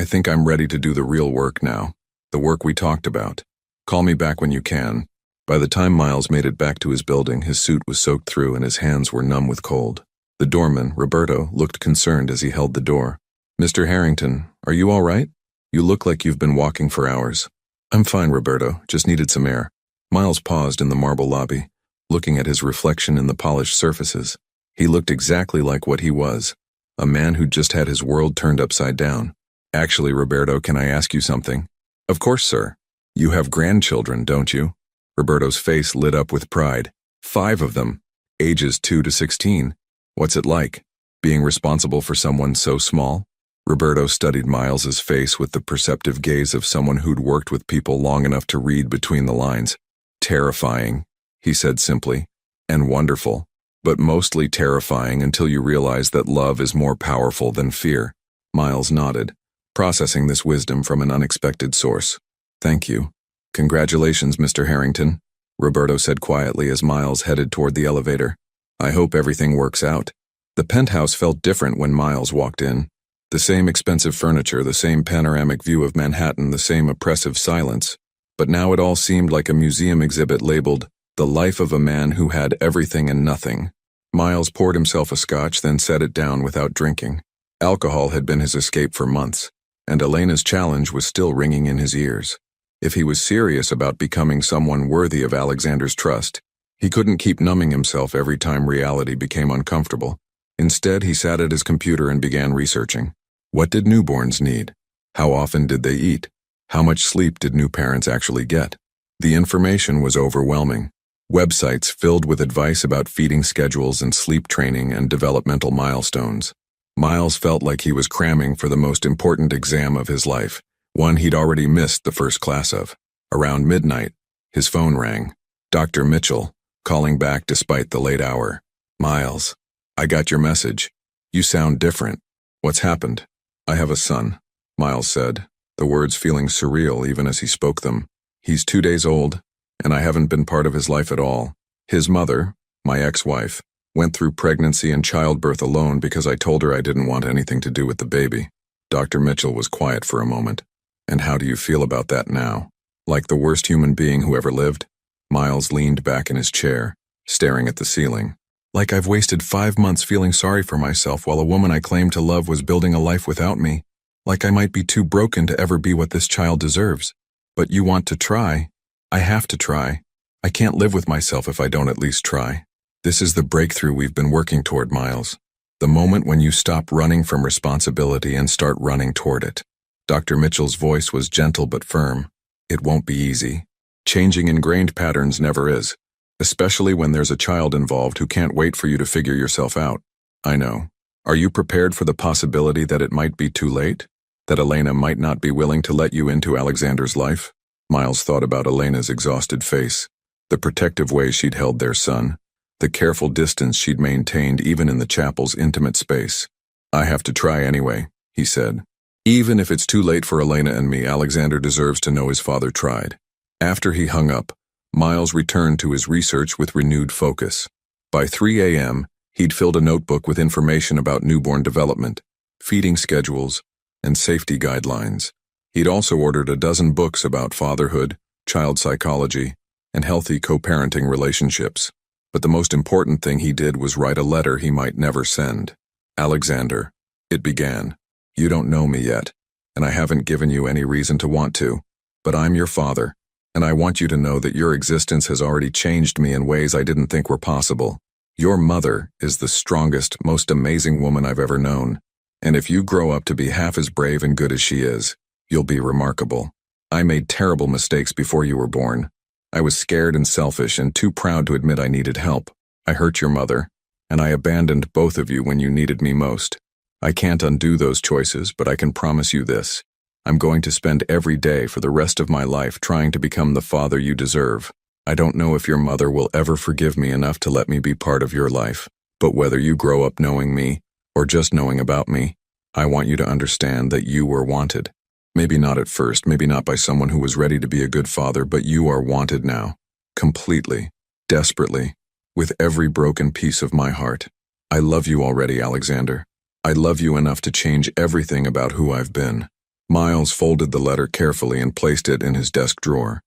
think I'm ready to do the real work now. The work we talked about. Call me back when you can. By the time Miles made it back to his building, his suit was soaked through and his hands were numb with cold. The doorman, Roberto, looked concerned as he held the door. Mr. Harrington, are you all right? You look like you've been walking for hours. I'm fine, Roberto, just needed some air. Miles paused in the marble lobby, looking at his reflection in the polished surfaces. He looked exactly like what he was, a man who'd just had his world turned upside down. Actually, Roberto, can I ask you something? Of course, sir. You have grandchildren, don't you? Roberto's face lit up with pride. 5 of them, ages 2 to 16. What's it like, being responsible for someone so small? Roberto studied Miles's face with the perceptive gaze of someone who'd worked with people long enough to read between the lines. Terrifying, he said simply, and wonderful, but mostly terrifying until you realize that love is more powerful than fear. Miles nodded, processing this wisdom from an unexpected source. Thank you. Congratulations, Mr. Harrington, Roberto said quietly as Miles headed toward the elevator. I hope everything works out. The penthouse felt different when Miles walked in. The same expensive furniture, the same panoramic view of Manhattan, the same oppressive silence. But now it all seemed like a museum exhibit labeled, The Life of a Man Who Had Everything and Nothing. Miles poured himself a scotch, then set it down without drinking. Alcohol had been his escape for months, and Elena's challenge was still ringing in his ears. If he was serious about becoming someone worthy of Alexander's trust, he couldn't keep numbing himself every time reality became uncomfortable. Instead, he sat at his computer and began researching. What did newborns need? How often did they eat? How much sleep did new parents actually get? The information was overwhelming. Websites filled with advice about feeding schedules and sleep training and developmental milestones. Miles felt like he was cramming for the most important exam of his life, One he'd already missed the first class of. Around midnight, his phone rang. Dr. Mitchell, calling back despite the late hour. "Miles, I got your message. You sound different. What's happened?" "I have a son," Miles said, the words feeling surreal even as he spoke them. "He's 2 days old, and I haven't been part of his life at all. His mother, my ex-wife, went through pregnancy and childbirth alone because I told her I didn't want anything to do with the baby." Dr. Mitchell was quiet for a moment. "And how do you feel about that now? Like the worst human being who ever lived?" Miles leaned back in his chair, staring at the ceiling. "Like I've wasted 5 months feeling sorry for myself while a woman I claimed to love was building a life without me. Like I might be too broken to ever be what this child deserves. But you want to try. I have to try. I can't live with myself if I don't at least try. This is the breakthrough we've been working toward, Miles. The moment when you stop running from responsibility and start running toward it." Dr. Mitchell's voice was gentle but firm. "It won't be easy. Changing ingrained patterns never is, especially when there's a child involved who can't wait for you to figure yourself out. I know. Are you prepared for the possibility that it might be too late? That Elena might not be willing to let you into Alexander's life?" Miles thought about Elena's exhausted face, the protective way she'd held their son, the careful distance she'd maintained even in the chapel's intimate space. "I have to try anyway," he said. "Even if it's too late for Elena and me, Alexander deserves to know his father tried." After he hung up, Miles returned to his research with renewed focus. By 3 a.m., he'd filled a notebook with information about newborn development, feeding schedules, and safety guidelines. He'd also ordered a dozen books about fatherhood, child psychology, and healthy co-parenting relationships. But the most important thing he did was write a letter he might never send. "Alexander," it began, "you don't know me yet, and I haven't given you any reason to want to, but I'm your father, and I want you to know that your existence has already changed me in ways I didn't think were possible. Your mother is the strongest, most amazing woman I've ever known, and if you grow up to be half as brave and good as she is, you'll be remarkable. I made terrible mistakes before you were born. I was scared and selfish and too proud to admit I needed help. I hurt your mother, and I abandoned both of you when you needed me most. I can't undo those choices, but I can promise you this. I'm going to spend every day for the rest of my life trying to become the father you deserve. I don't know if your mother will ever forgive me enough to let me be part of your life, but whether you grow up knowing me or just knowing about me, I want you to understand that you were wanted. Maybe not at first, maybe not by someone who was ready to be a good father, but you are wanted now. Completely, desperately, with every broken piece of my heart. I love you already, Alexander. I love you enough to change everything about who I've been." Miles folded the letter carefully and placed it in his desk drawer.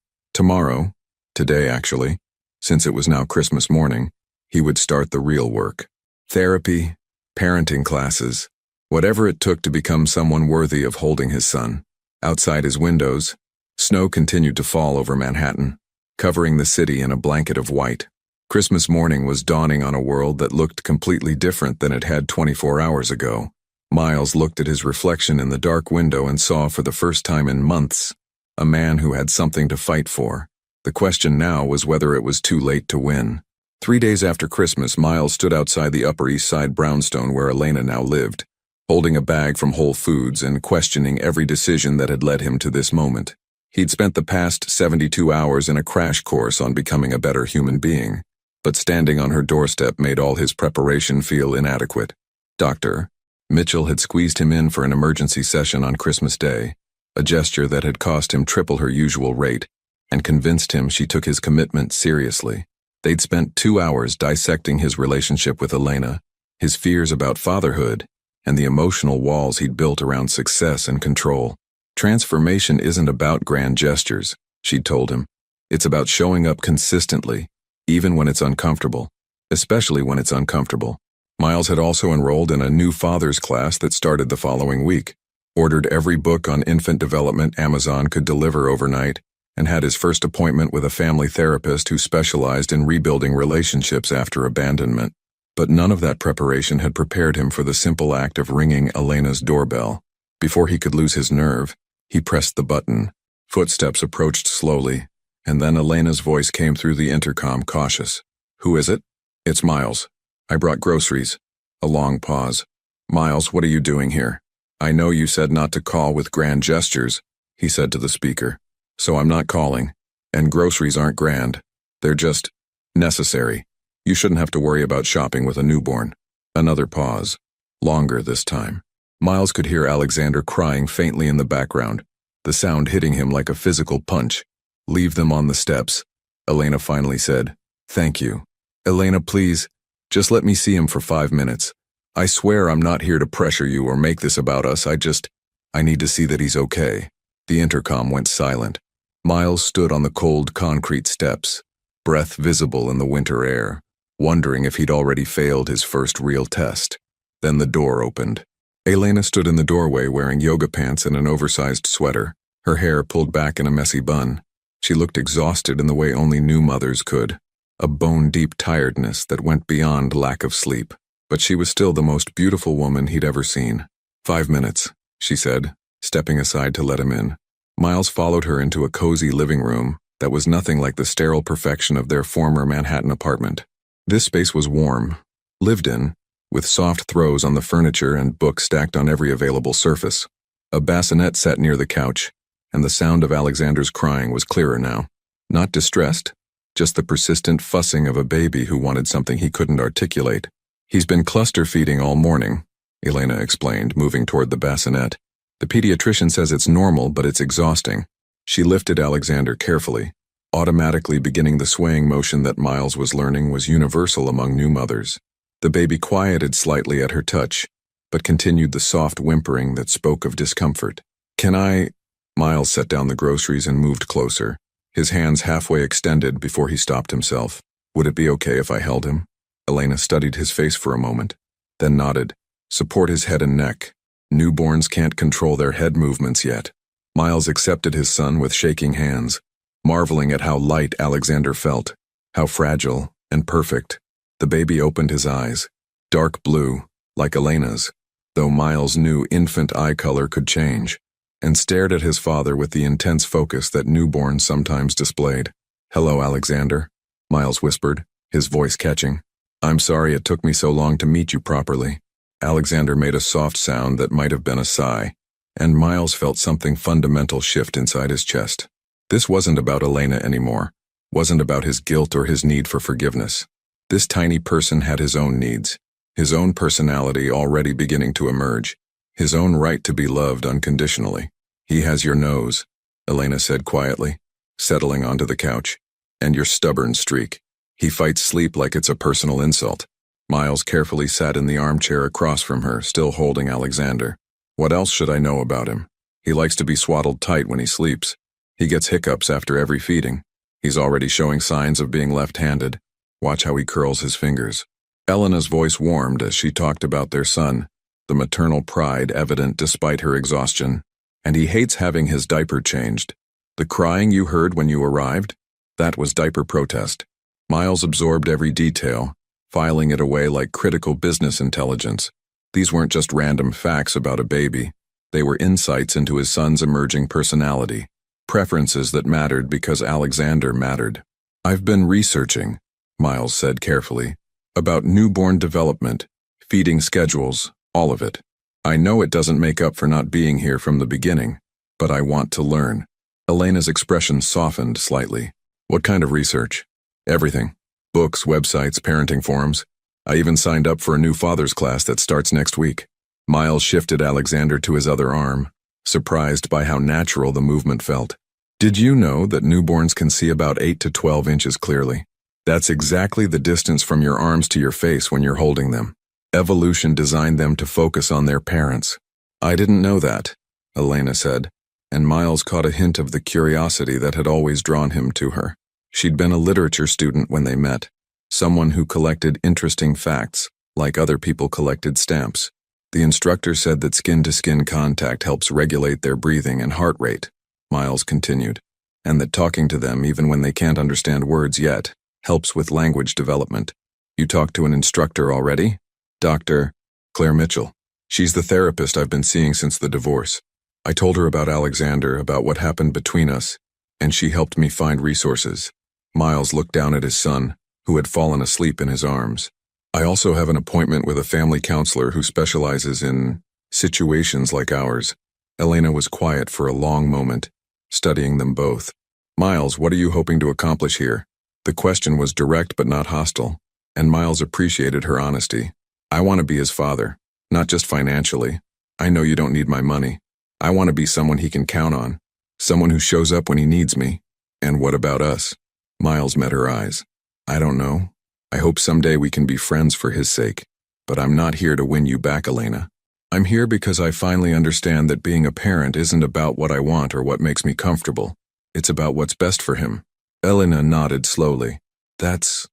Today actually, since it was now Christmas morning, he would start the real work. Therapy, parenting classes, whatever it took to become someone worthy of holding his son. Outside his windows, snow continued to fall over Manhattan, covering the city in a blanket of white. Christmas morning was dawning on a world that looked completely different than it had 24 hours ago. Miles looked at his reflection in the dark window and saw for the first time in months a man who had something to fight for. The question now was whether it was too late to win. 3 days after Christmas, Miles stood outside the Upper East Side brownstone where Elena now lived, holding a bag from Whole Foods and questioning every decision that had led him to this moment. He'd spent the past 72 hours in a crash course on becoming a better human being, but standing on her doorstep made all his preparation feel inadequate. Dr. Mitchell had squeezed him in for an emergency session on Christmas Day, a gesture that had cost him triple her usual rate, and convinced him she took his commitment seriously. They'd spent 2 hours dissecting his relationship with Elena, his fears about fatherhood, and the emotional walls he'd built around success and control. Transformation isn't about grand gestures, she'd told him. It's about showing up consistently, even when it's uncomfortable, especially when it's uncomfortable. Miles had also enrolled in a new father's class that started the following week, ordered every book on infant development Amazon could deliver overnight, and had his first appointment with a family therapist who specialized in rebuilding relationships after abandonment. But none of that preparation had prepared him for the simple act of ringing Elena's doorbell. Before he could lose his nerve, he pressed the button. Footsteps approached slowly, and then Elena's voice came through the intercom, cautious. "Who is it?" "It's Miles. I brought groceries." A long pause. "Miles, what are you doing here? I know you said not to call with grand gestures, he said to the speaker. So I'm not calling. And groceries aren't grand. They're just necessary. You shouldn't have to worry about shopping with a newborn. Another pause. Longer this time. Miles could hear Alexander crying faintly in the background, the sound hitting him like a physical punch. Leave them on the steps, Elena finally said. Thank you. Elena, please, just let me see him for 5 minutes. I swear I'm not here to pressure you or make this about us. I need to see that he's okay. The intercom went silent. Miles stood on the cold concrete steps, breath visible in the winter air, wondering if he'd already failed his first real test. Then the door opened. Elena stood in the doorway wearing yoga pants and an oversized sweater, her hair pulled back in a messy bun. She looked exhausted in the way only new mothers could, a bone-deep tiredness that went beyond lack of sleep. But she was still the most beautiful woman he'd ever seen. 5 minutes, she said, stepping aside to let him in. Miles followed her into a cozy living room that was nothing like the sterile perfection of their former Manhattan apartment. This space was warm, lived in, with soft throws on the furniture and books stacked on every available surface. A bassinet sat near the couch, and the sound of Alexander's crying was clearer now. Not distressed, just the persistent fussing of a baby who wanted something he couldn't articulate. He's been cluster feeding all morning, Elena explained, moving toward the bassinet. The pediatrician says it's normal, but it's exhausting. She lifted Alexander carefully, automatically beginning the swaying motion that Miles was learning was universal among new mothers. The baby quieted slightly at her touch, but continued the soft whimpering that spoke of discomfort. Can I? Miles set down the groceries and moved closer, his hands halfway extended before he stopped himself. Would it be okay if I held him? Elena studied his face for a moment, then nodded. Support his head and neck. Newborns can't control their head movements yet. Miles accepted his son with shaking hands, marveling at how light Alexander felt, how fragile and perfect. The baby opened his eyes, dark blue, like Elena's, though Miles knew infant eye color could change, and stared at his father with the intense focus that newborns sometimes displayed. Hello, Alexander, Miles whispered, his voice catching. I'm sorry it took me so long to meet you properly. Alexander made a soft sound that might have been a sigh, and Miles felt something fundamental shift inside his chest. This wasn't about Elena anymore, wasn't about his guilt or his need for forgiveness. This tiny person had his own needs, his own personality already beginning to emerge, his own right to be loved unconditionally. He has your nose, Elena said quietly, settling onto the couch, and your stubborn streak. He fights sleep like it's a personal insult. Miles carefully sat in the armchair across from her, still holding Alexander. What else should I know about him? He likes to be swaddled tight when he sleeps. He gets hiccups after every feeding. He's already showing signs of being left-handed. Watch how he curls his fingers. Elena's voice warmed as she talked about their son, the maternal pride evident despite her exhaustion. And he hates having his diaper changed. The crying you heard when you arrived? That was diaper protest. Miles absorbed every detail, filing it away like critical business intelligence. These weren't just random facts about a baby. They were insights into his son's emerging personality, preferences that mattered because Alexander mattered. I've been researching, Miles said carefully, about newborn development, feeding schedules, all of it. I know it doesn't make up for not being here from the beginning, but I want to learn. Elena's expression softened slightly. What kind of research? Everything. Books, websites, parenting forums. I even signed up for a new father's class that starts next week. Miles shifted Alexander to his other arm, surprised by how natural the movement felt. Did you know that newborns can see about 8 to 12 inches clearly? That's exactly the distance from your arms to your face when you're holding them. Evolution designed them to focus on their parents. I didn't know that, Elena said, and Miles caught a hint of the curiosity that had always drawn him to her. She'd been a literature student when they met, someone who collected interesting facts, like other people collected stamps. The instructor said that skin-to-skin contact helps regulate their breathing and heart rate, Miles continued, and that talking to them, even when they can't understand words yet, helps with language development. You talked to an instructor already? Dr. Claire Mitchell. She's the therapist I've been seeing since the divorce. I told her about Alexander, about what happened between us, and she helped me find resources. Miles looked down at his son, who had fallen asleep in his arms. I also have an appointment with a family counselor who specializes in situations like ours. Elena was quiet for a long moment, studying them both. Miles, what are you hoping to accomplish here? The question was direct but not hostile, and Miles appreciated her honesty. I want to be his father, not just financially. I know you don't need my money. I want to be someone he can count on, someone who shows up when he needs me. And what about us? Miles met her eyes. I don't know. I hope someday we can be friends for his sake. But I'm not here to win you back, Elena. I'm here because I finally understand that being a parent isn't about what I want or what makes me comfortable. It's about what's best for him. Elena nodded slowly. That's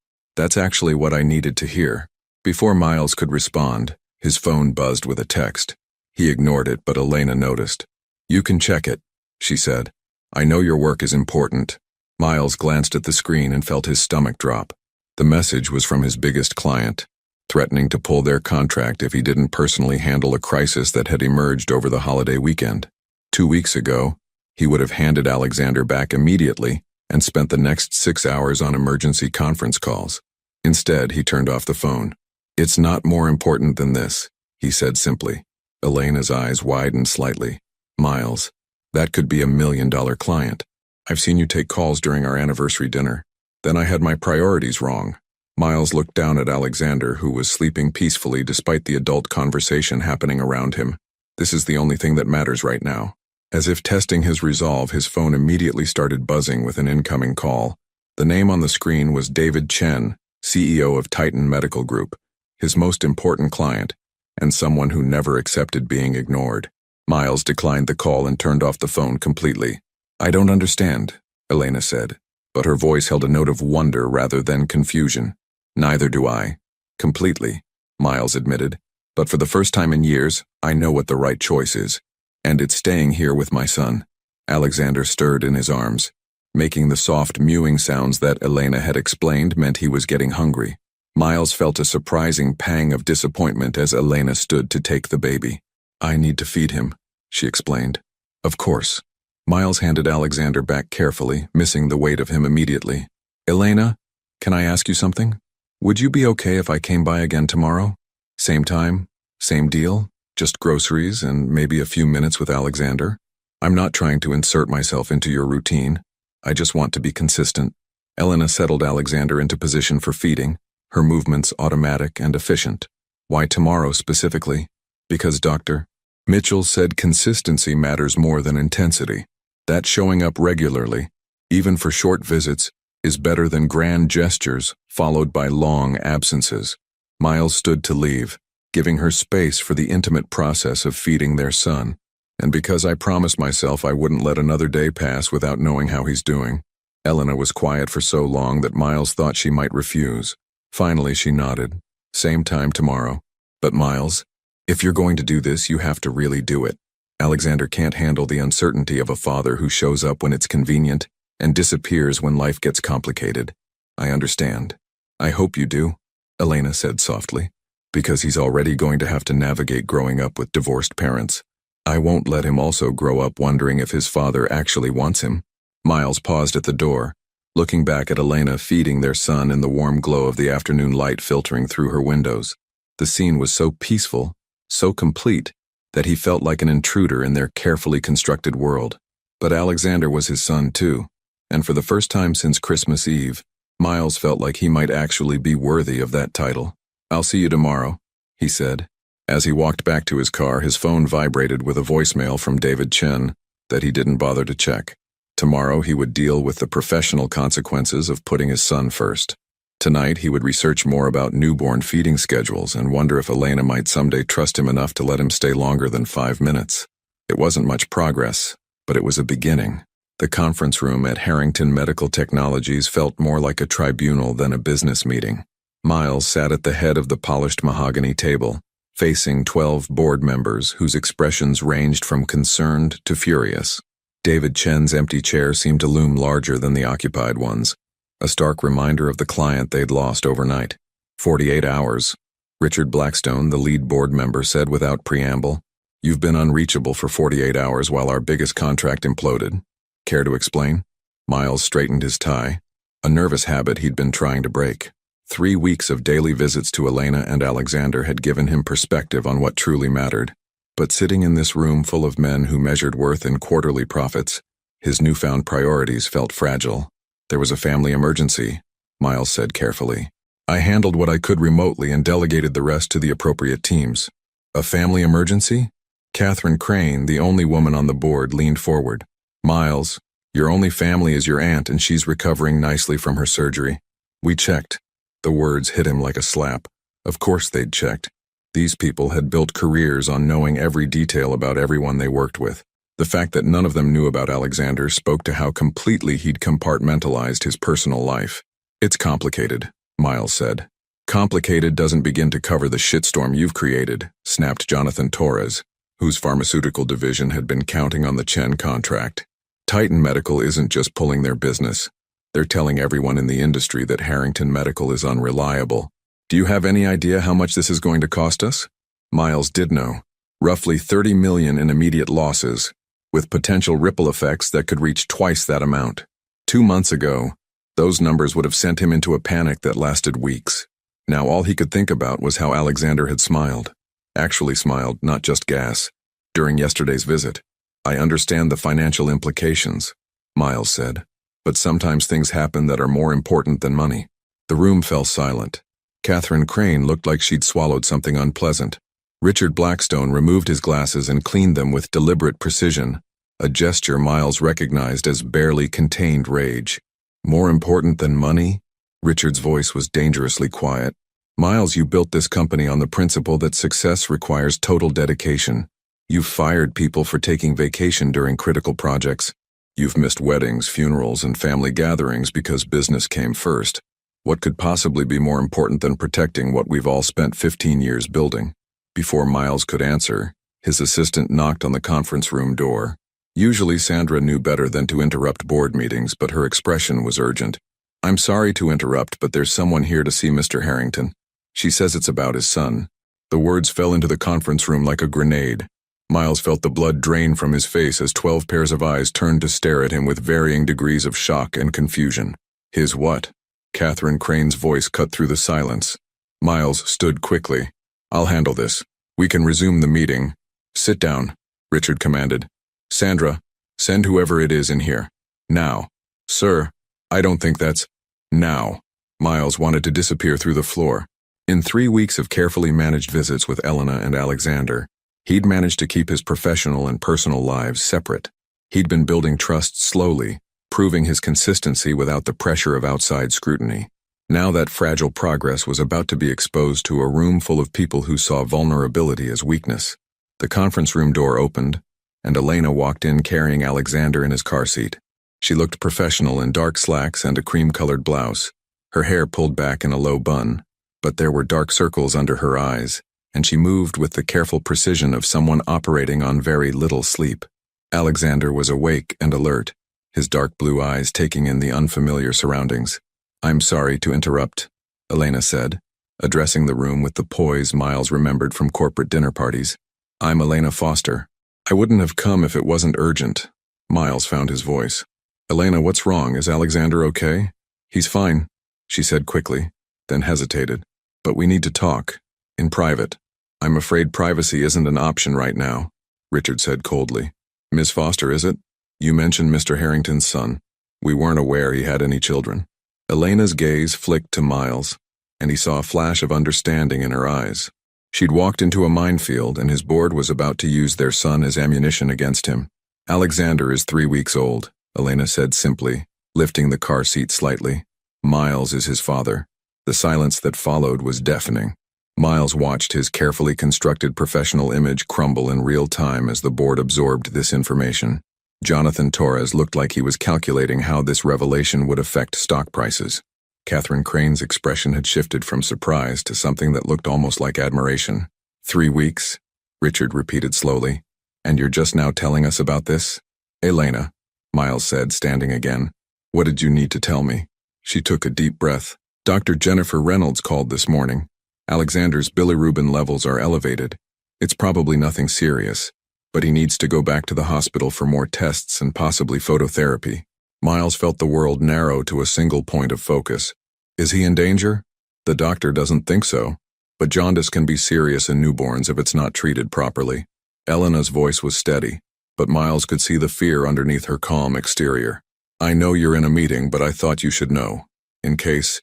actually what I needed to hear. Before Miles could respond, his phone buzzed with a text. He ignored it, but Elena noticed. You can check it, she said. I know your work is important. Miles glanced at the screen and felt his stomach drop. The message was from his biggest client, threatening to pull their contract if he didn't personally handle a crisis that had emerged over the holiday weekend. 2 weeks ago, he would have handed Alexander back immediately and spent the next 6 hours on emergency conference calls. Instead, he turned off the phone. It's not more important than this, he said simply. Elena's eyes widened slightly. Miles, that could be $1 million client. I've seen you take calls during our anniversary dinner. Then I had my priorities wrong. Miles looked down at Alexander, who was sleeping peacefully despite the adult conversation happening around him. This is the only thing that matters right now. As if testing his resolve, his phone immediately started buzzing with an incoming call. The name on the screen was David Chen, CEO of Titan Medical Group, his most important client, and someone who never accepted being ignored. Miles declined the call and turned off the phone completely. I don't understand, Elena said, but her voice held a note of wonder rather than confusion. Neither do I. Completely, Miles admitted. But for the first time in years, I know what the right choice is. And it's staying here with my son. Alexander stirred in his arms, making the soft mewing sounds that Elena had explained meant he was getting hungry. Miles felt a surprising pang of disappointment as Elena stood to take the baby. I need to feed him, she explained. Of course. Miles handed Alexander back carefully, missing the weight of him immediately. Elena, can I ask you something? Would you be okay if I came by again tomorrow? Same time, same deal, just groceries and maybe a few minutes with Alexander? I'm not trying to insert myself into your routine. I just want to be consistent. Elena settled Alexander into position for feeding, her movements automatic and efficient. Why tomorrow specifically? Because Dr. Mitchell said consistency matters more than intensity. That showing up regularly, even for short visits, is better than grand gestures followed by long absences. Miles stood to leave, giving her space for the intimate process of feeding their son. And because I promised myself I wouldn't let another day pass without knowing how he's doing. Elena was quiet for so long that Miles thought she might refuse. Finally, she nodded. Same time tomorrow. But Miles, if you're going to do this, you have to really do it. Alexander can't handle the uncertainty of a father who shows up when it's convenient and disappears when life gets complicated. I understand. I hope you do, Elena said softly, because he's already going to have to navigate growing up with divorced parents. I won't let him also grow up wondering if his father actually wants him. Miles paused at the door, looking back at Elena feeding their son in the warm glow of the afternoon light filtering through her windows. The scene was so peaceful, so complete, that he felt like an intruder in their carefully constructed world. But Alexander was his son too, and for the first time since Christmas Eve, Miles felt like he might actually be worthy of that title. I'll see you tomorrow, he said. As he walked back to his car, his phone vibrated with a voicemail from David Chen that he didn't bother to check. Tomorrow he would deal with the professional consequences of putting his son first. Tonight he would research more about newborn feeding schedules and wonder if Elena might someday trust him enough to let him stay longer than 5 minutes. It wasn't much progress, but it was a beginning. The conference room at Harrington Medical Technologies felt more like a tribunal than a business meeting. Miles sat at the head of the polished mahogany table, facing 12 board members whose expressions ranged from concerned to furious. David Chen's empty chair seemed to loom larger than the occupied ones, a stark reminder of the client they'd lost overnight. 48 hours. Richard Blackstone, the lead board member, said without preamble. You've been unreachable for 48 hours while our biggest contract imploded. Care to explain? Miles straightened his tie, a nervous habit he'd been trying to break. 3 weeks of daily visits to Elena and Alexander had given him perspective on what truly mattered. But sitting in this room full of men who measured worth in quarterly profits, his newfound priorities felt fragile. There was a family emergency, Miles said carefully. I handled what I could remotely and delegated the rest to the appropriate teams. A family emergency? Catherine Crane, the only woman on the board, leaned forward. Miles, your only family is your aunt and she's recovering nicely from her surgery. We checked. The words hit him like a slap. Of course they'd checked. These people had built careers on knowing every detail about everyone they worked with. The fact that none of them knew about Alexander spoke to how completely he'd compartmentalized his personal life. It's complicated, Miles said. Complicated doesn't begin to cover the shitstorm you've created, snapped Jonathan Torres, whose pharmaceutical division had been counting on the Chen contract. Titan Medical isn't just pulling their business. They're telling everyone in the industry that Harrington Medical is unreliable. Do you have any idea how much this is going to cost us? Miles did know. Roughly $30 million in immediate losses, with potential ripple effects that could reach twice that amount. 2 months ago, those numbers would have sent him into a panic that lasted weeks. Now all he could think about was how Alexander had smiled. Actually smiled, not just gas, during yesterday's visit. I understand the financial implications, Miles said, but sometimes things happen that are more important than money. The room fell silent. Catherine Crane looked like she'd swallowed something unpleasant. Richard Blackstone removed his glasses and cleaned them with deliberate precision, a gesture Miles recognized as barely contained rage. More important than money? Richard's voice was dangerously quiet. Miles, you built this company on the principle that success requires total dedication. You've fired people for taking vacation during critical projects. You've missed weddings, funerals, and family gatherings because business came first. What could possibly be more important than protecting what we've all spent 15 years building? Before Miles could answer, his assistant knocked on the conference room door. Usually Sandra knew better than to interrupt board meetings, but her expression was urgent. I'm sorry to interrupt, but there's someone here to see Mr. Harrington. She says it's about his son. The words fell into the conference room like a grenade. Miles felt the blood drain from his face as 12 pairs of eyes turned to stare at him with varying degrees of shock and confusion. His what? Catherine Crane's voice cut through the silence. Miles stood quickly. I'll handle this. We can resume the meeting. Sit down, Richard commanded. Sandra, send whoever it is in here. Now. Sir, I don't think that's... Now. Miles wanted to disappear through the floor. In 3 weeks of carefully managed visits with Elena and Alexander, he'd managed to keep his professional and personal lives separate. He'd been building trust slowly, proving his consistency without the pressure of outside scrutiny. Now that fragile progress was about to be exposed to a room full of people who saw vulnerability as weakness. The conference room door opened, and Elena walked in carrying Alexander in his car seat. She looked professional in dark slacks and a cream-colored blouse, her hair pulled back in a low bun, but there were dark circles under her eyes, and she moved with the careful precision of someone operating on very little sleep. Alexander was awake and alert, his dark blue eyes taking in the unfamiliar surroundings. I'm sorry to interrupt, Elena said, addressing the room with the poise Miles remembered from corporate dinner parties. I'm Elena Foster. I wouldn't have come if it wasn't urgent. Miles found his voice. Elena, what's wrong? Is Alexander okay? He's fine, she said quickly, then hesitated. But we need to talk. In private. I'm afraid privacy isn't an option right now, Richard said coldly. Miss Foster, is it? You mentioned Mr. Harrington's son. We weren't aware he had any children. Elena's gaze flicked to Miles, and he saw a flash of understanding in her eyes. She'd walked into a minefield, and his board was about to use their son as ammunition against him. Alexander is 3 weeks old, Elena said simply, lifting the car seat slightly. Miles is his father. The silence that followed was deafening. Miles watched his carefully constructed professional image crumble in real time as the board absorbed this information. Jonathan Torres looked like he was calculating how this revelation would affect stock prices. Catherine Crane's expression had shifted from surprise to something that looked almost like admiration. 3 weeks, Richard repeated slowly. And you're just now telling us about this? Elena, Miles said, standing again. What did you need to tell me? She took a deep breath. Dr. Jennifer Reynolds called this morning. Alexander's bilirubin levels are elevated. It's probably nothing serious, but he needs to go back to the hospital for more tests and possibly phototherapy. Miles felt the world narrow to a single point of focus. Is he in danger? The doctor doesn't think so, but jaundice can be serious in newborns if it's not treated properly. Elena's voice was steady, but Miles could see the fear underneath her calm exterior. I know you're in a meeting, but I thought you should know. In case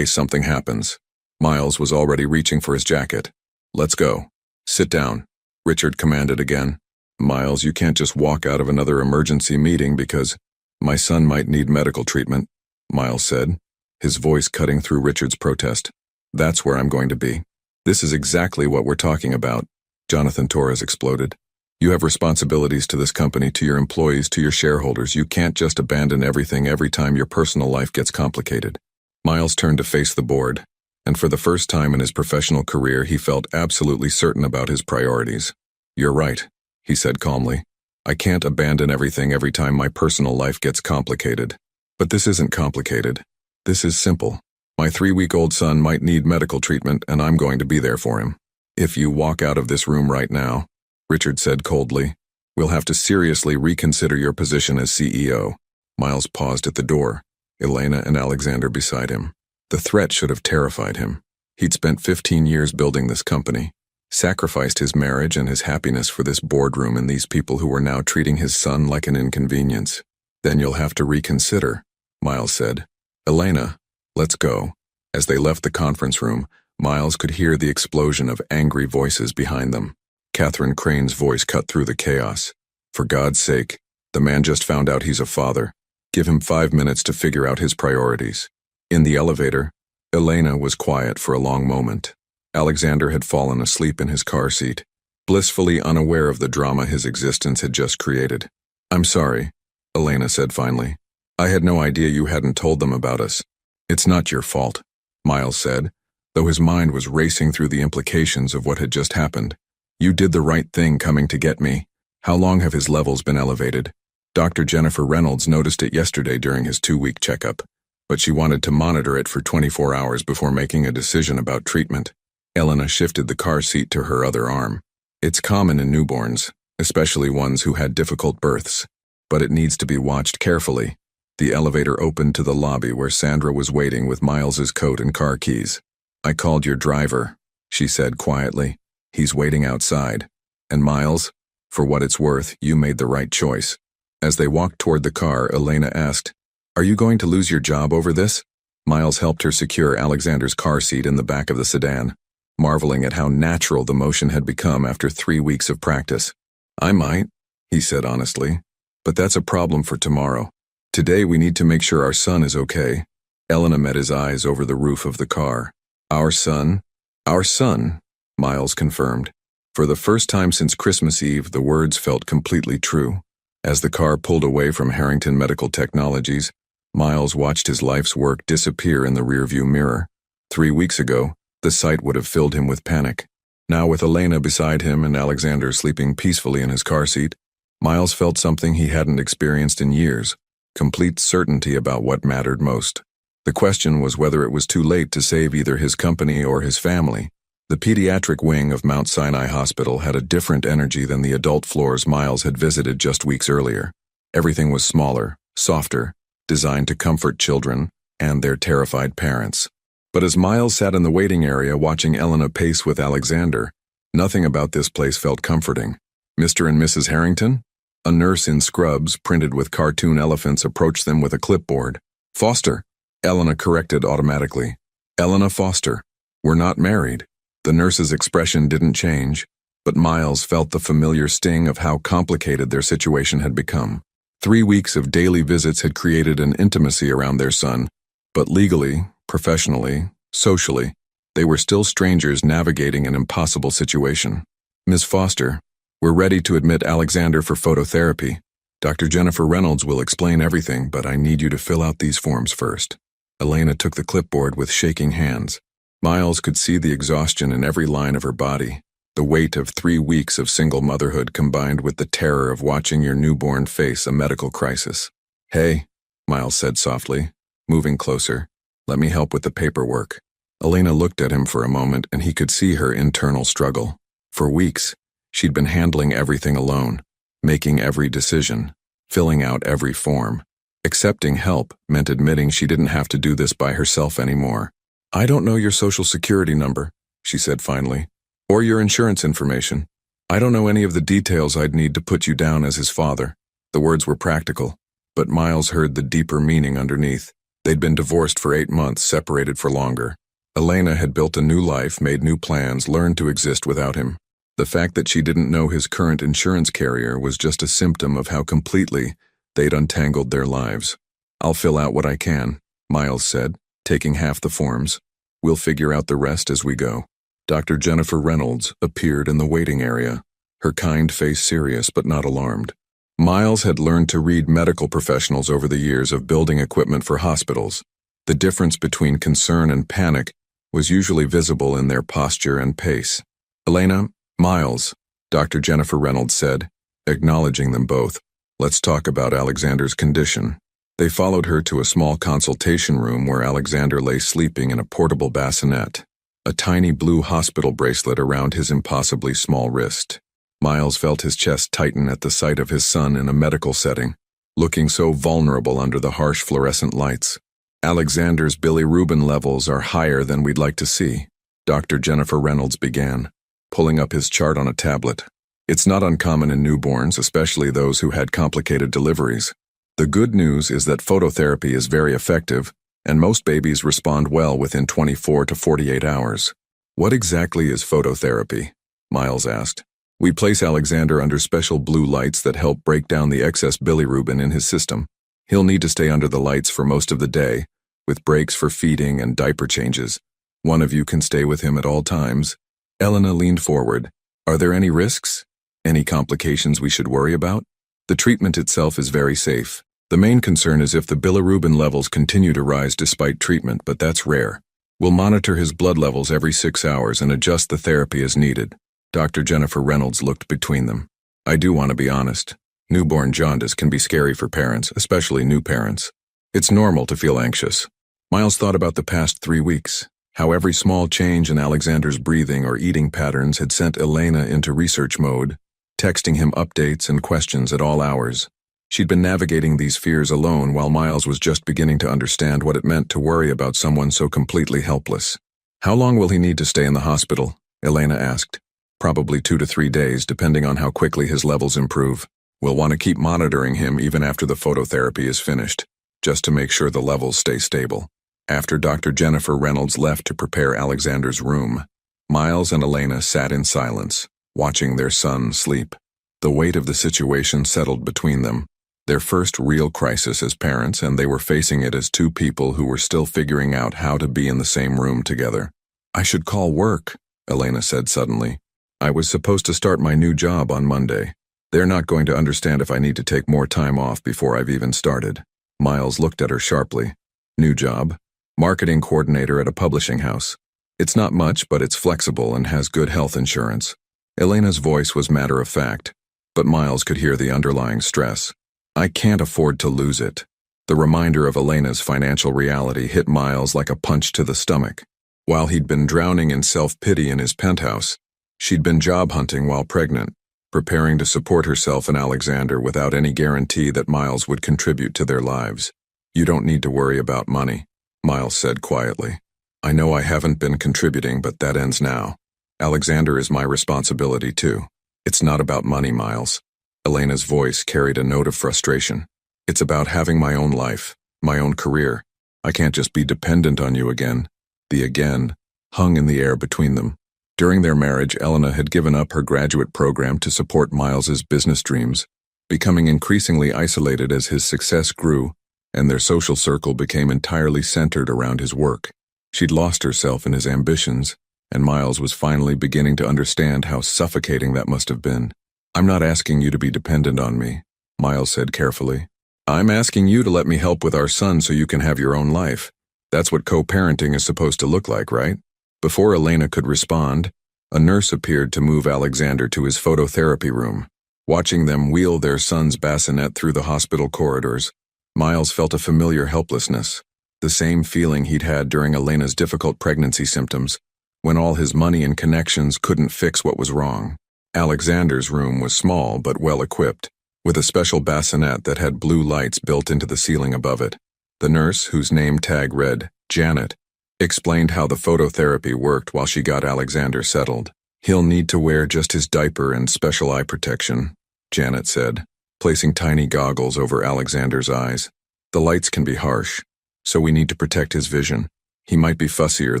something happens. Miles was already reaching for his jacket. Let's go. Sit down, Richard commanded again. Miles, you can't just walk out of another emergency meeting because my son might need medical treatment, Miles said, his voice cutting through Richard's protest. That's where I'm going to be. This is exactly what we're talking about, Jonathan Torres exploded. You have responsibilities to this company, to your employees, to your shareholders. You can't just abandon everything every time your personal life gets complicated. Miles turned to face the board, and for the first time in his professional career, he felt absolutely certain about his priorities. You're right, he said calmly. I can't abandon everything every time my personal life gets complicated. But this isn't complicated. This is simple. My 3-week-old son might need medical treatment, and I'm going to be there for him. If you walk out of this room right now, Richard said coldly, we'll have to seriously reconsider your position as CEO. Miles paused at the door, Elena and Alexander beside him. The threat should have terrified him. He'd spent 15 years building this company, sacrificed his marriage and his happiness for this boardroom and these people who were now treating his son like an inconvenience. Then you'll have to reconsider, Miles said. Elena, let's go. As they left the conference room, Miles could hear the explosion of angry voices behind them. Catherine Crane's voice cut through the chaos. For God's sake, the man just found out he's a father. Give him 5 minutes to figure out his priorities. In the elevator, Elena was quiet for a long moment. Alexander had fallen asleep in his car seat, blissfully unaware of the drama his existence had just created. I'm sorry, Elena said finally. I had no idea you hadn't told them about us. It's not your fault, Miles said, though his mind was racing through the implications of what had just happened. You did the right thing coming to get me. How long have his levels been elevated? Dr. Jennifer Reynolds noticed it yesterday during his 2-week checkup, but she wanted to monitor it for 24 hours before making a decision about treatment. Elena shifted the car seat to her other arm. It's common in newborns, especially ones who had difficult births, but it needs to be watched carefully. The elevator opened to the lobby where Sandra was waiting with Miles's coat and car keys. I called your driver, she said quietly. He's waiting outside. And Miles, for what it's worth, you made the right choice. As they walked toward the car, Elena asked, Are you going to lose your job over this? Miles helped her secure Alexander's car seat in the back of the sedan, marveling at how natural the motion had become after 3 weeks of practice. I might, he said honestly, but that's a problem for tomorrow. Today we need to make sure our son is okay. Elena met his eyes over the roof of the car. Our son? Our son, Miles confirmed. For the first time since Christmas Eve, the words felt completely true. As the car pulled away from Harrington Medical Technologies, Miles watched his life's work disappear in the rearview mirror. 3 weeks ago, the sight would have filled him with panic. Now with Elena beside him and Alexander sleeping peacefully in his car seat, Miles felt something he hadn't experienced in years, complete certainty about what mattered most. The question was whether it was too late to save either his company or his family. The pediatric wing of Mount Sinai Hospital had a different energy than the adult floors Miles had visited just weeks earlier. Everything was smaller, softer, designed to comfort children and their terrified parents. But as Miles sat in the waiting area watching Elena pace with Alexander, nothing about this place felt comforting. Mr. and Mrs. Harrington? A nurse in scrubs printed with cartoon elephants approached them with a clipboard. Foster, Elena corrected automatically. Elena Foster. We're not married. The nurse's expression didn't change, but Miles felt the familiar sting of how complicated their situation had become. 3 weeks of daily visits had created an intimacy around their son, but legally, professionally, socially, they were still strangers navigating an impossible situation. Ms. Foster, we're ready to admit Alexander for phototherapy. Dr. Jennifer Reynolds will explain everything, but I need you to fill out these forms first. Elena took the clipboard with shaking hands. Miles could see the exhaustion in every line of her body, the weight of 3 weeks of single motherhood combined with the terror of watching your newborn face a medical crisis. Hey, Miles said softly, moving closer. Let me help with the paperwork. Elena looked at him for a moment and he could see her internal struggle. For weeks, she'd been handling everything alone, making every decision, filling out every form. Accepting help meant admitting she didn't have to do this by herself anymore. I don't know your social security number, she said finally, or your insurance information. I don't know any of the details. I'd need to put you down as his father. The words were practical, but Miles heard the deeper meaning underneath. They'd been divorced for 8 months, separated for longer. Elena had built a new life, made new plans, learned to exist without him. The fact that she didn't know his current insurance carrier was just a symptom of how completely they'd untangled their lives. I'll fill out what I can, Miles said, taking half the forms. We'll figure out the rest as we go. Dr. Jennifer Reynolds appeared in the waiting area, her kind face serious but not alarmed. Miles had learned to read medical professionals over the years of building equipment for hospitals. The difference between concern and panic was usually visible in their posture and pace. Elena, Miles, Dr. Jennifer Reynolds said, acknowledging them both. Let's talk about Alexander's condition. They followed her to a small consultation room where Alexander lay sleeping in a portable bassinet, a tiny blue hospital bracelet around his impossibly small wrist. Miles felt his chest tighten at the sight of his son in a medical setting, looking so vulnerable under the harsh fluorescent lights. Alexander's bilirubin levels are higher than we'd like to see, Dr. Jennifer Reynolds began, pulling up his chart on a tablet. It's not uncommon in newborns, especially those who had complicated deliveries. The good news is that phototherapy is very effective, and most babies respond well within 24 to 48 hours. What exactly is phototherapy? Miles asked. We place Alexander under special blue lights that help break down the excess bilirubin in his system. He'll need to stay under the lights for most of the day, with breaks for feeding and diaper changes. One of you can stay with him at all times. Elena leaned forward. Are there any risks? Any complications we should worry about? The treatment itself is very safe. The main concern is if the bilirubin levels continue to rise despite treatment, but that's rare. We'll monitor his blood levels every 6 hours and adjust the therapy as needed. Dr. Jennifer Reynolds looked between them. I do want to be honest. Newborn jaundice can be scary for parents, especially new parents. It's normal to feel anxious. Miles thought about the past 3 weeks, how every small change in Alexander's breathing or eating patterns had sent Elena into research mode, texting him updates and questions at all hours. She'd been navigating these fears alone while Miles was just beginning to understand what it meant to worry about someone so completely helpless. How long will he need to stay in the hospital? Elena asked. Probably 2 to 3 days, depending on how quickly his levels improve. We'll want to keep monitoring him even after the phototherapy is finished, just to make sure the levels stay stable. After Dr. Jennifer Reynolds left to prepare Alexander's room, Miles and Elena sat in silence, watching their son sleep. The weight of the situation settled between them. Their first real crisis as parents, and they were facing it as two people who were still figuring out how to be in the same room together. I should call work, Elena said suddenly. I was supposed to start my new job on Monday. They're not going to understand if I need to take more time off before I've even started. Miles looked at her sharply. New job? Marketing coordinator at a publishing house. It's not much, but it's flexible and has good health insurance. Elena's voice was matter of fact, but Miles could hear the underlying stress. I can't afford to lose it. The reminder of Elena's financial reality hit Miles like a punch to the stomach. While he'd been drowning in self-pity in his penthouse, she'd been job hunting while pregnant, preparing to support herself and Alexander without any guarantee that Miles would contribute to their lives. You don't need to worry about money, Miles said quietly. I know I haven't been contributing, but that ends now. Alexander is my responsibility too. It's not about money, Miles. Elena's voice carried a note of frustration. It's about having my own life, my own career. I can't just be dependent on you again. The again hung in the air between them. During their marriage, Elena had given up her graduate program to support Miles's business dreams, becoming increasingly isolated as his success grew and their social circle became entirely centered around his work. She'd lost herself in his ambitions, and Miles was finally beginning to understand how suffocating that must have been. I'm not asking you to be dependent on me, Miles said carefully. I'm asking you to let me help with our son so you can have your own life. That's what co-parenting is supposed to look like, right? Before Elena could respond, a nurse appeared to move Alexander to his phototherapy room. Watching them wheel their son's bassinet through the hospital corridors, Miles felt a familiar helplessness, the same feeling he'd had during Elena's difficult pregnancy symptoms, when all his money and connections couldn't fix what was wrong. Alexander's room was small but well-equipped, with a special bassinet that had blue lights built into the ceiling above it. The nurse, whose name tag read Janet, explained how the phototherapy worked while she got Alexander settled. He'll need to wear just his diaper and special eye protection, Janet said, placing tiny goggles over Alexander's eyes. The lights can be harsh, so we need to protect his vision. He might be fussier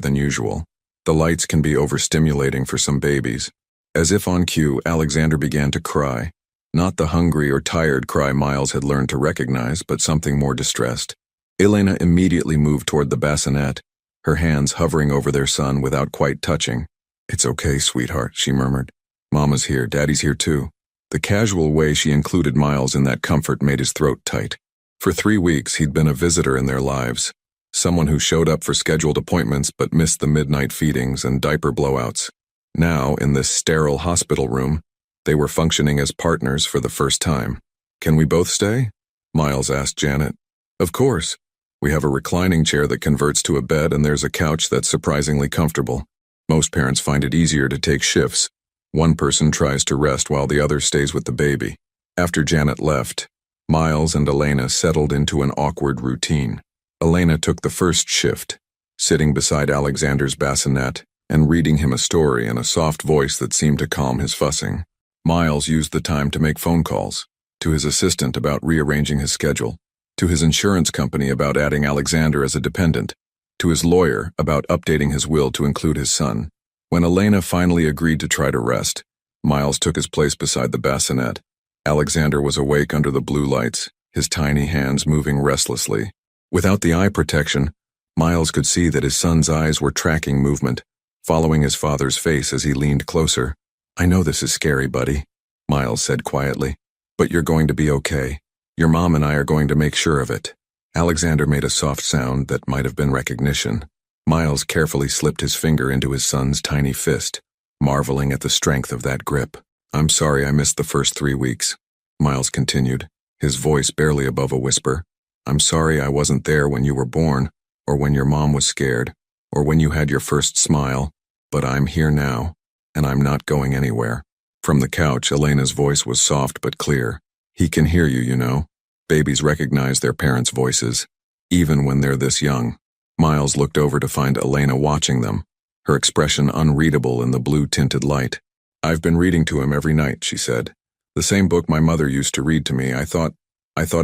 than usual. The lights can be overstimulating for some babies. As if on cue, Alexander began to cry. Not the hungry or tired cry Miles had learned to recognize, but something more distressed. Elena immediately moved toward the bassinet, her hands hovering over their son without quite touching. "It's okay, sweetheart," she murmured. "Mama's here, Daddy's here too." The casual way she included Miles in that comfort made his throat tight. For 3 weeks, he'd been a visitor in their lives, someone who showed up for scheduled appointments but missed the midnight feedings and diaper blowouts. Now, in this sterile hospital room, they were functioning as partners for the first time. "Can we both stay?" Miles asked Janet. "Of course. We have a reclining chair that converts to a bed, and there's a couch that's surprisingly comfortable. Most parents find it easier to take shifts. One person tries to rest while the other stays with the baby." After Janet left, Miles and Elena settled into an awkward routine. Elena took the first shift, sitting beside Alexander's bassinet and reading him a story in a soft voice that seemed to calm his fussing. Miles used the time to make phone calls, to his assistant about rearranging his schedule, to his insurance company about adding Alexander as a dependent, to his lawyer about updating his will to include his son. When Elena finally agreed to try to rest, Miles took his place beside the bassinet. Alexander was awake under the blue lights, his tiny hands moving restlessly. Without the eye protection, Miles could see that his son's eyes were tracking movement, following his father's face as he leaned closer. "I know this is scary, buddy," Miles said quietly, "but you're going to be okay. Your mom and I are going to make sure of it." Alexander made a soft sound that might have been recognition. Miles carefully slipped his finger into his son's tiny fist, marveling at the strength of that grip. "I'm sorry I missed the first 3 weeks," Miles continued, his voice barely above a whisper. "I'm sorry I wasn't there when you were born, or when your mom was scared, or when you had your first smile, but I'm here now, and I'm not going anywhere." From the couch, Elena's voice was soft but clear. "He can hear you, you know. Babies recognize their parents' voices, even when they're this young." Miles looked over to find Elena watching them, her expression unreadable in the blue-tinted light. "I've been reading to him every night," she said. "The same book my mother used to read to me. I thought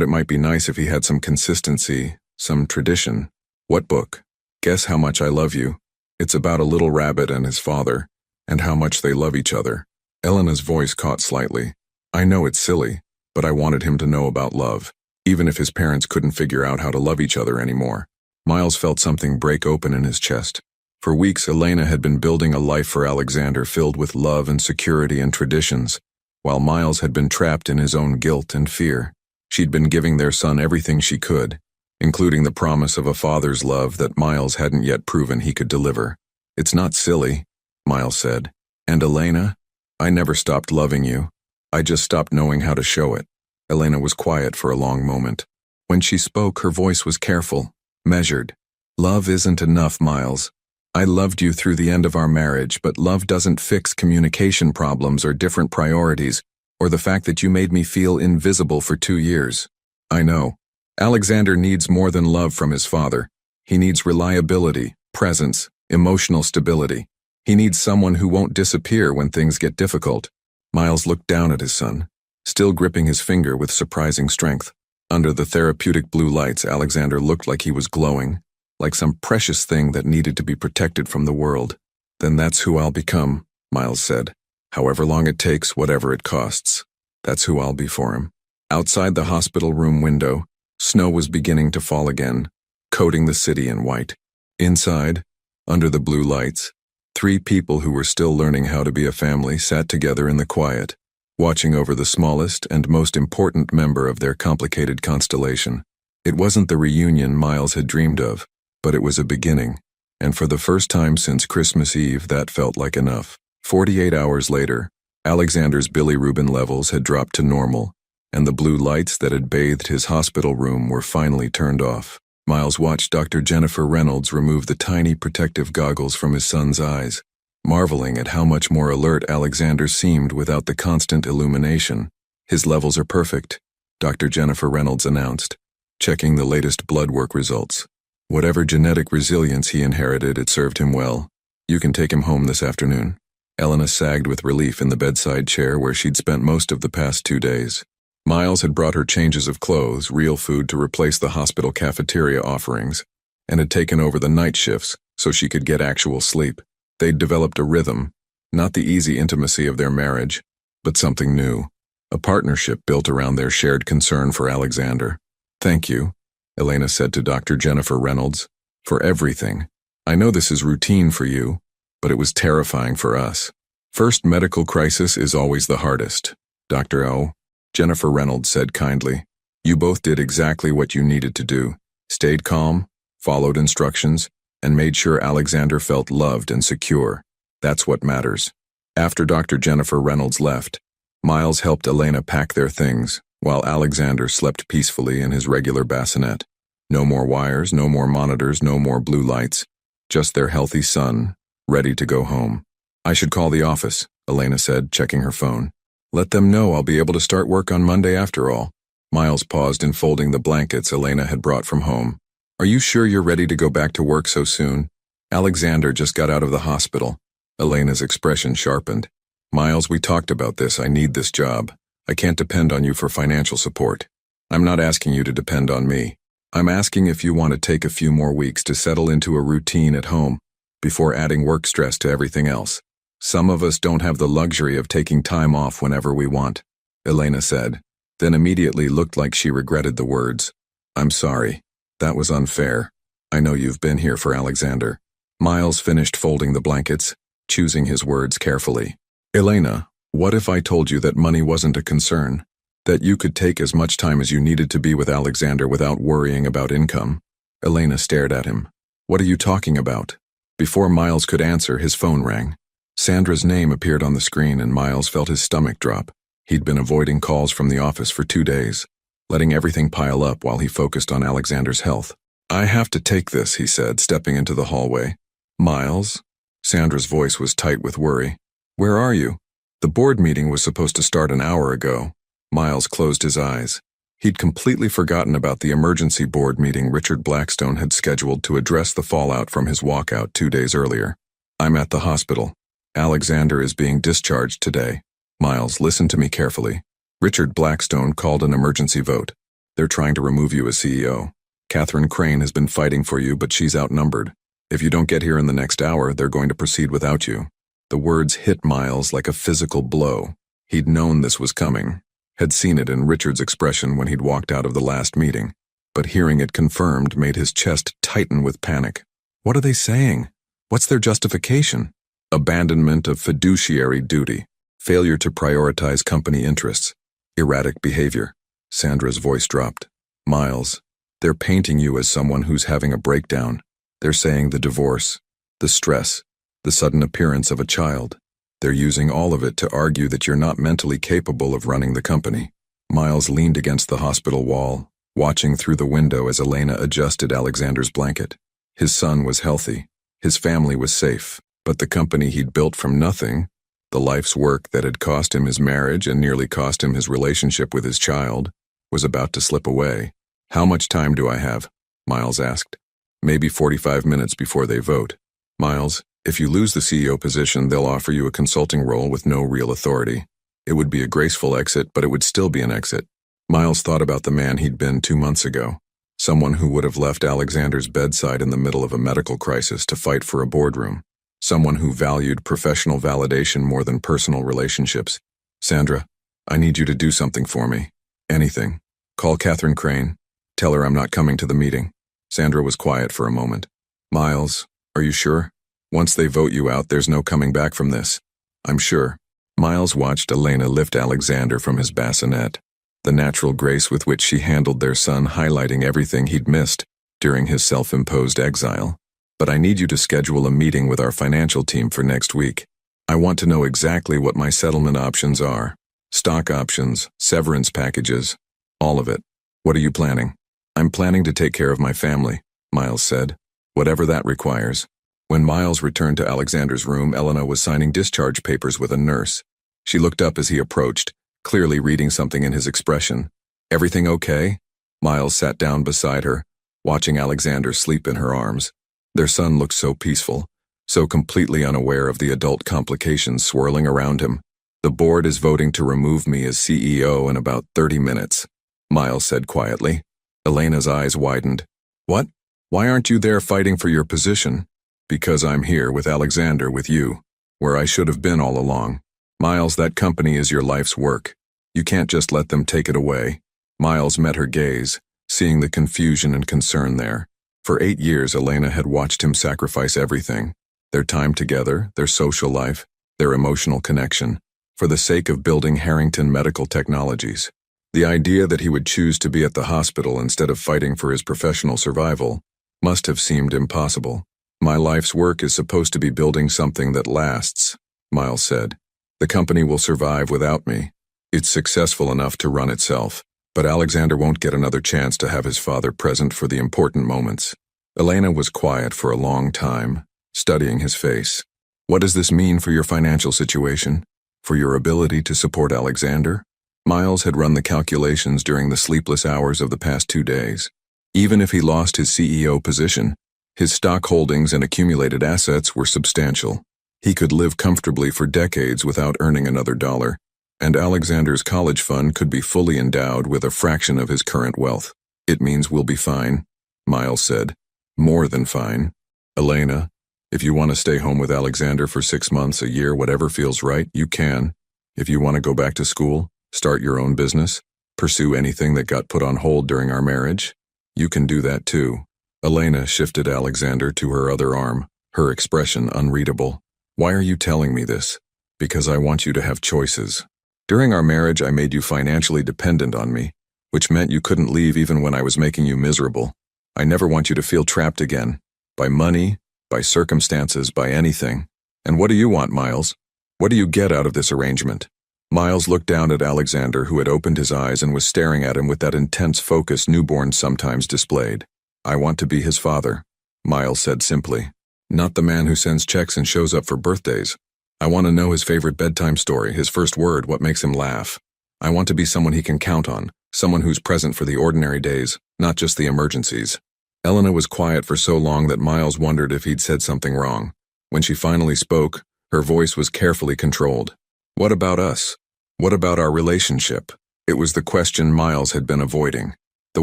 it might be nice if he had some consistency, some tradition." "What book?" "Guess How Much I Love You. It's about a little rabbit and his father, and how much they love each other." Elena's voice caught slightly. "I know it's silly, but I wanted him to know about love, even if his parents couldn't figure out how to love each other anymore." Miles felt something break open in his chest. For weeks, Elena had been building a life for Alexander filled with love and security and traditions, while Miles had been trapped in his own guilt and fear. She'd been giving their son everything she could, including the promise of a father's love that Miles hadn't yet proven he could deliver. "It's not silly," Miles said. "And Elena, I never stopped loving you. I just stopped knowing how to show it." Elena was quiet for a long moment. When she spoke, her voice was careful, measured. "Love isn't enough, Miles. I loved you through the end of our marriage, but love doesn't fix communication problems or different priorities, or the fact that you made me feel invisible for 2 years. I know. Alexander needs more than love from his father. He needs reliability, presence, emotional stability. He needs someone who won't disappear when things get difficult." Miles looked down at his son, still gripping his finger with surprising strength. Under the therapeutic blue lights, Alexander looked like he was glowing, like some precious thing that needed to be protected from the world. "Then that's who I'll become," Miles said. "However long it takes, whatever it costs. That's who I'll be for him." Outside the hospital room window, snow was beginning to fall again, coating the city in white. Inside, under the blue lights, 3 people who were still learning how to be a family sat together in the quiet, watching over the smallest and most important member of their complicated constellation. It wasn't the reunion Miles had dreamed of, but it was a beginning, and for the first time since Christmas Eve, that felt like enough. 48 hours later, Alexander's bilirubin levels had dropped to normal, and the blue lights that had bathed his hospital room were finally turned off. Miles watched Dr. Jennifer Reynolds remove the tiny protective goggles from his son's eyes, marveling at how much more alert Alexander seemed without the constant illumination. "His levels are perfect," Dr. Jennifer Reynolds announced, checking the latest blood work results. "Whatever genetic resilience he inherited, it served him well. You can take him home this afternoon." Elena sagged with relief in the bedside chair where she'd spent most of the past 2 days. Miles had brought her changes of clothes, real food to replace the hospital cafeteria offerings, and had taken over the night shifts so she could get actual sleep. They'd developed a rhythm, not the easy intimacy of their marriage, but something new, a partnership built around their shared concern for Alexander. "Thank you," Elena said to Dr. Jennifer Reynolds, "for everything. I know this is routine for you, but it was terrifying for us. First medical crisis is always the hardest. Dr. O. Jennifer Reynolds said kindly, "You both did exactly what you needed to do, stayed calm, followed instructions, and made sure Alexander felt loved and secure. That's what matters." After Dr. Jennifer Reynolds left, Miles helped Elena pack their things, while Alexander slept peacefully in his regular bassinet. No more wires, no more monitors, no more blue lights, just their healthy son, ready to go home. "I should call the office," Elena said, checking her phone. "Let them know I'll be able to start work on Monday after all." Miles paused in folding the blankets Elena had brought from home. "Are you sure you're ready to go back to work so soon? Alexander just got out of the hospital." Elena's expression sharpened. "Miles, we talked about this. I need this job. I can't depend on you for financial support. I'm not asking you to depend on me. I'm asking if you want to take a few more weeks to settle into a routine at home before adding work stress to everything else. Some of us don't have the luxury of taking time off whenever we want," Elena said, then immediately looked like she regretted the words. "I'm sorry. That was unfair. I know you've been here for Alexander." Miles finished folding the blankets, choosing his words carefully. "Elena, what if I told you that money wasn't a concern? That you could take as much time as you needed to be with Alexander without worrying about income?" Elena stared at him. "What are you talking about?" Before Miles could answer, his phone rang. Sandra's name appeared on the screen and Miles felt his stomach drop. He'd been avoiding calls from the office for 2 days, letting everything pile up while he focused on Alexander's health. "I have to take this," he said, stepping into the hallway. "Miles?" Sandra's voice was tight with worry. "Where are you?" "The board meeting was supposed to start an hour ago." Miles closed his eyes. He'd completely forgotten about the emergency board meeting Richard Blackstone had scheduled to address the fallout from his walkout 2 days earlier. "I'm at the hospital. Alexander is being discharged today." "Miles, listen to me carefully. Richard Blackstone called an emergency vote. They're trying to remove you as CEO. Catherine Crane has been fighting for you, but she's outnumbered. If you don't get here in the next hour, they're going to proceed without you." The words hit Miles like a physical blow. He'd known this was coming, had seen it in Richard's expression when he'd walked out of the last meeting, but hearing it confirmed made his chest tighten with panic. What are they saying? What's their justification? Abandonment of fiduciary duty, failure to prioritize company interests, erratic behavior. Sandra's voice dropped. "Miles, they're painting you as someone who's having a breakdown. They're saying the divorce, the stress, the sudden appearance of a child. They're using all of it to argue that you're not mentally capable of running the company." Miles leaned against the hospital wall, watching through the window as Elena adjusted Alexander's blanket. His son was healthy. His family was safe. But the company he'd built from nothing, the life's work that had cost him his marriage and nearly cost him his relationship with his child, was about to slip away. "How much time do I have?" Miles asked. "Maybe 45 minutes before they vote. Miles, if you lose the CEO position, they'll offer you a consulting role with no real authority. It would be a graceful exit, but it would still be an exit." Miles thought about the man he'd been 2 months ago, someone who would have left Alexander's bedside in the middle of a medical crisis to fight for a boardroom. Someone who valued professional validation more than personal relationships. "Sandra, I need you to do something for me. Anything. Call Catherine Crane. Tell her I'm not coming to the meeting." Sandra was quiet for a moment. "Miles, are you sure? Once they vote you out, there's no coming back from this." "I'm sure." Miles watched Elena lift Alexander from his bassinet, the natural grace with which she handled their son highlighting everything he'd missed during his self-imposed exile. "But I need you to schedule a meeting with our financial team for next week. I want to know exactly what my settlement options are. Stock options, severance packages, all of it. What are you planning?" "I'm planning to take care of my family," Miles said. "Whatever that requires." When Miles returned to Alexander's room, Elena was signing discharge papers with a nurse. She looked up as he approached, clearly reading something in his expression. "Everything okay?" Miles sat down beside her, watching Alexander sleep in her arms. Their son looked so peaceful, so completely unaware of the adult complications swirling around him. "The board is voting to remove me as CEO in about 30 minutes, Miles said quietly. Elena's eyes widened. "What? Why aren't you there fighting for your position?" "Because I'm here with Alexander with you, where I should have been all along. Miles, that company is your life's work. You can't just let them take it away." Miles met her gaze, seeing the confusion and concern there. For 8 years, Elena had watched him sacrifice everything. Their time together, their social life, their emotional connection, for the sake of building Harrington Medical Technologies. The idea that he would choose to be at the hospital instead of fighting for his professional survival must have seemed impossible. "My life's work is supposed to be building something that lasts," Miles said. "The company will survive without me. It's successful enough to run itself. But Alexander won't get another chance to have his father present for the important moments." Elena was quiet for a long time, studying his face. "What does this mean for your financial situation? For your ability to support Alexander?" Miles had run the calculations during the sleepless hours of the past 2 days. Even if he lost his CEO position, his stock holdings and accumulated assets were substantial. He could live comfortably for decades without earning another dollar, and Alexander's college fund could be fully endowed with a fraction of his current wealth. "It means we'll be fine," Miles said. "More than fine. Elena, if you want to stay home with Alexander for 6 months, a year, whatever feels right, you can. If you want to go back to school, start your own business, pursue anything that got put on hold during our marriage, you can do that too." Elena shifted Alexander to her other arm, her expression unreadable. "Why are you telling me this?" "Because I want you to have choices. During our marriage, I made you financially dependent on me, which meant you couldn't leave even when I was making you miserable. I never want you to feel trapped again, by money, by circumstances, by anything. And what do you want, Miles? What do you get out of this arrangement?" Miles looked down at Alexander, who had opened his eyes and was staring at him with that intense focus newborns sometimes displayed. "I want to be his father," Miles said simply. "Not the man who sends checks and shows up for birthdays. I want to know his favorite bedtime story, his first word, what makes him laugh. I want to be someone he can count on, someone who's present for the ordinary days, not just the emergencies." Elena was quiet for so long that Miles wondered if he'd said something wrong. When she finally spoke, her voice was carefully controlled. "What about us? What about our relationship?" It was the question Miles had been avoiding, the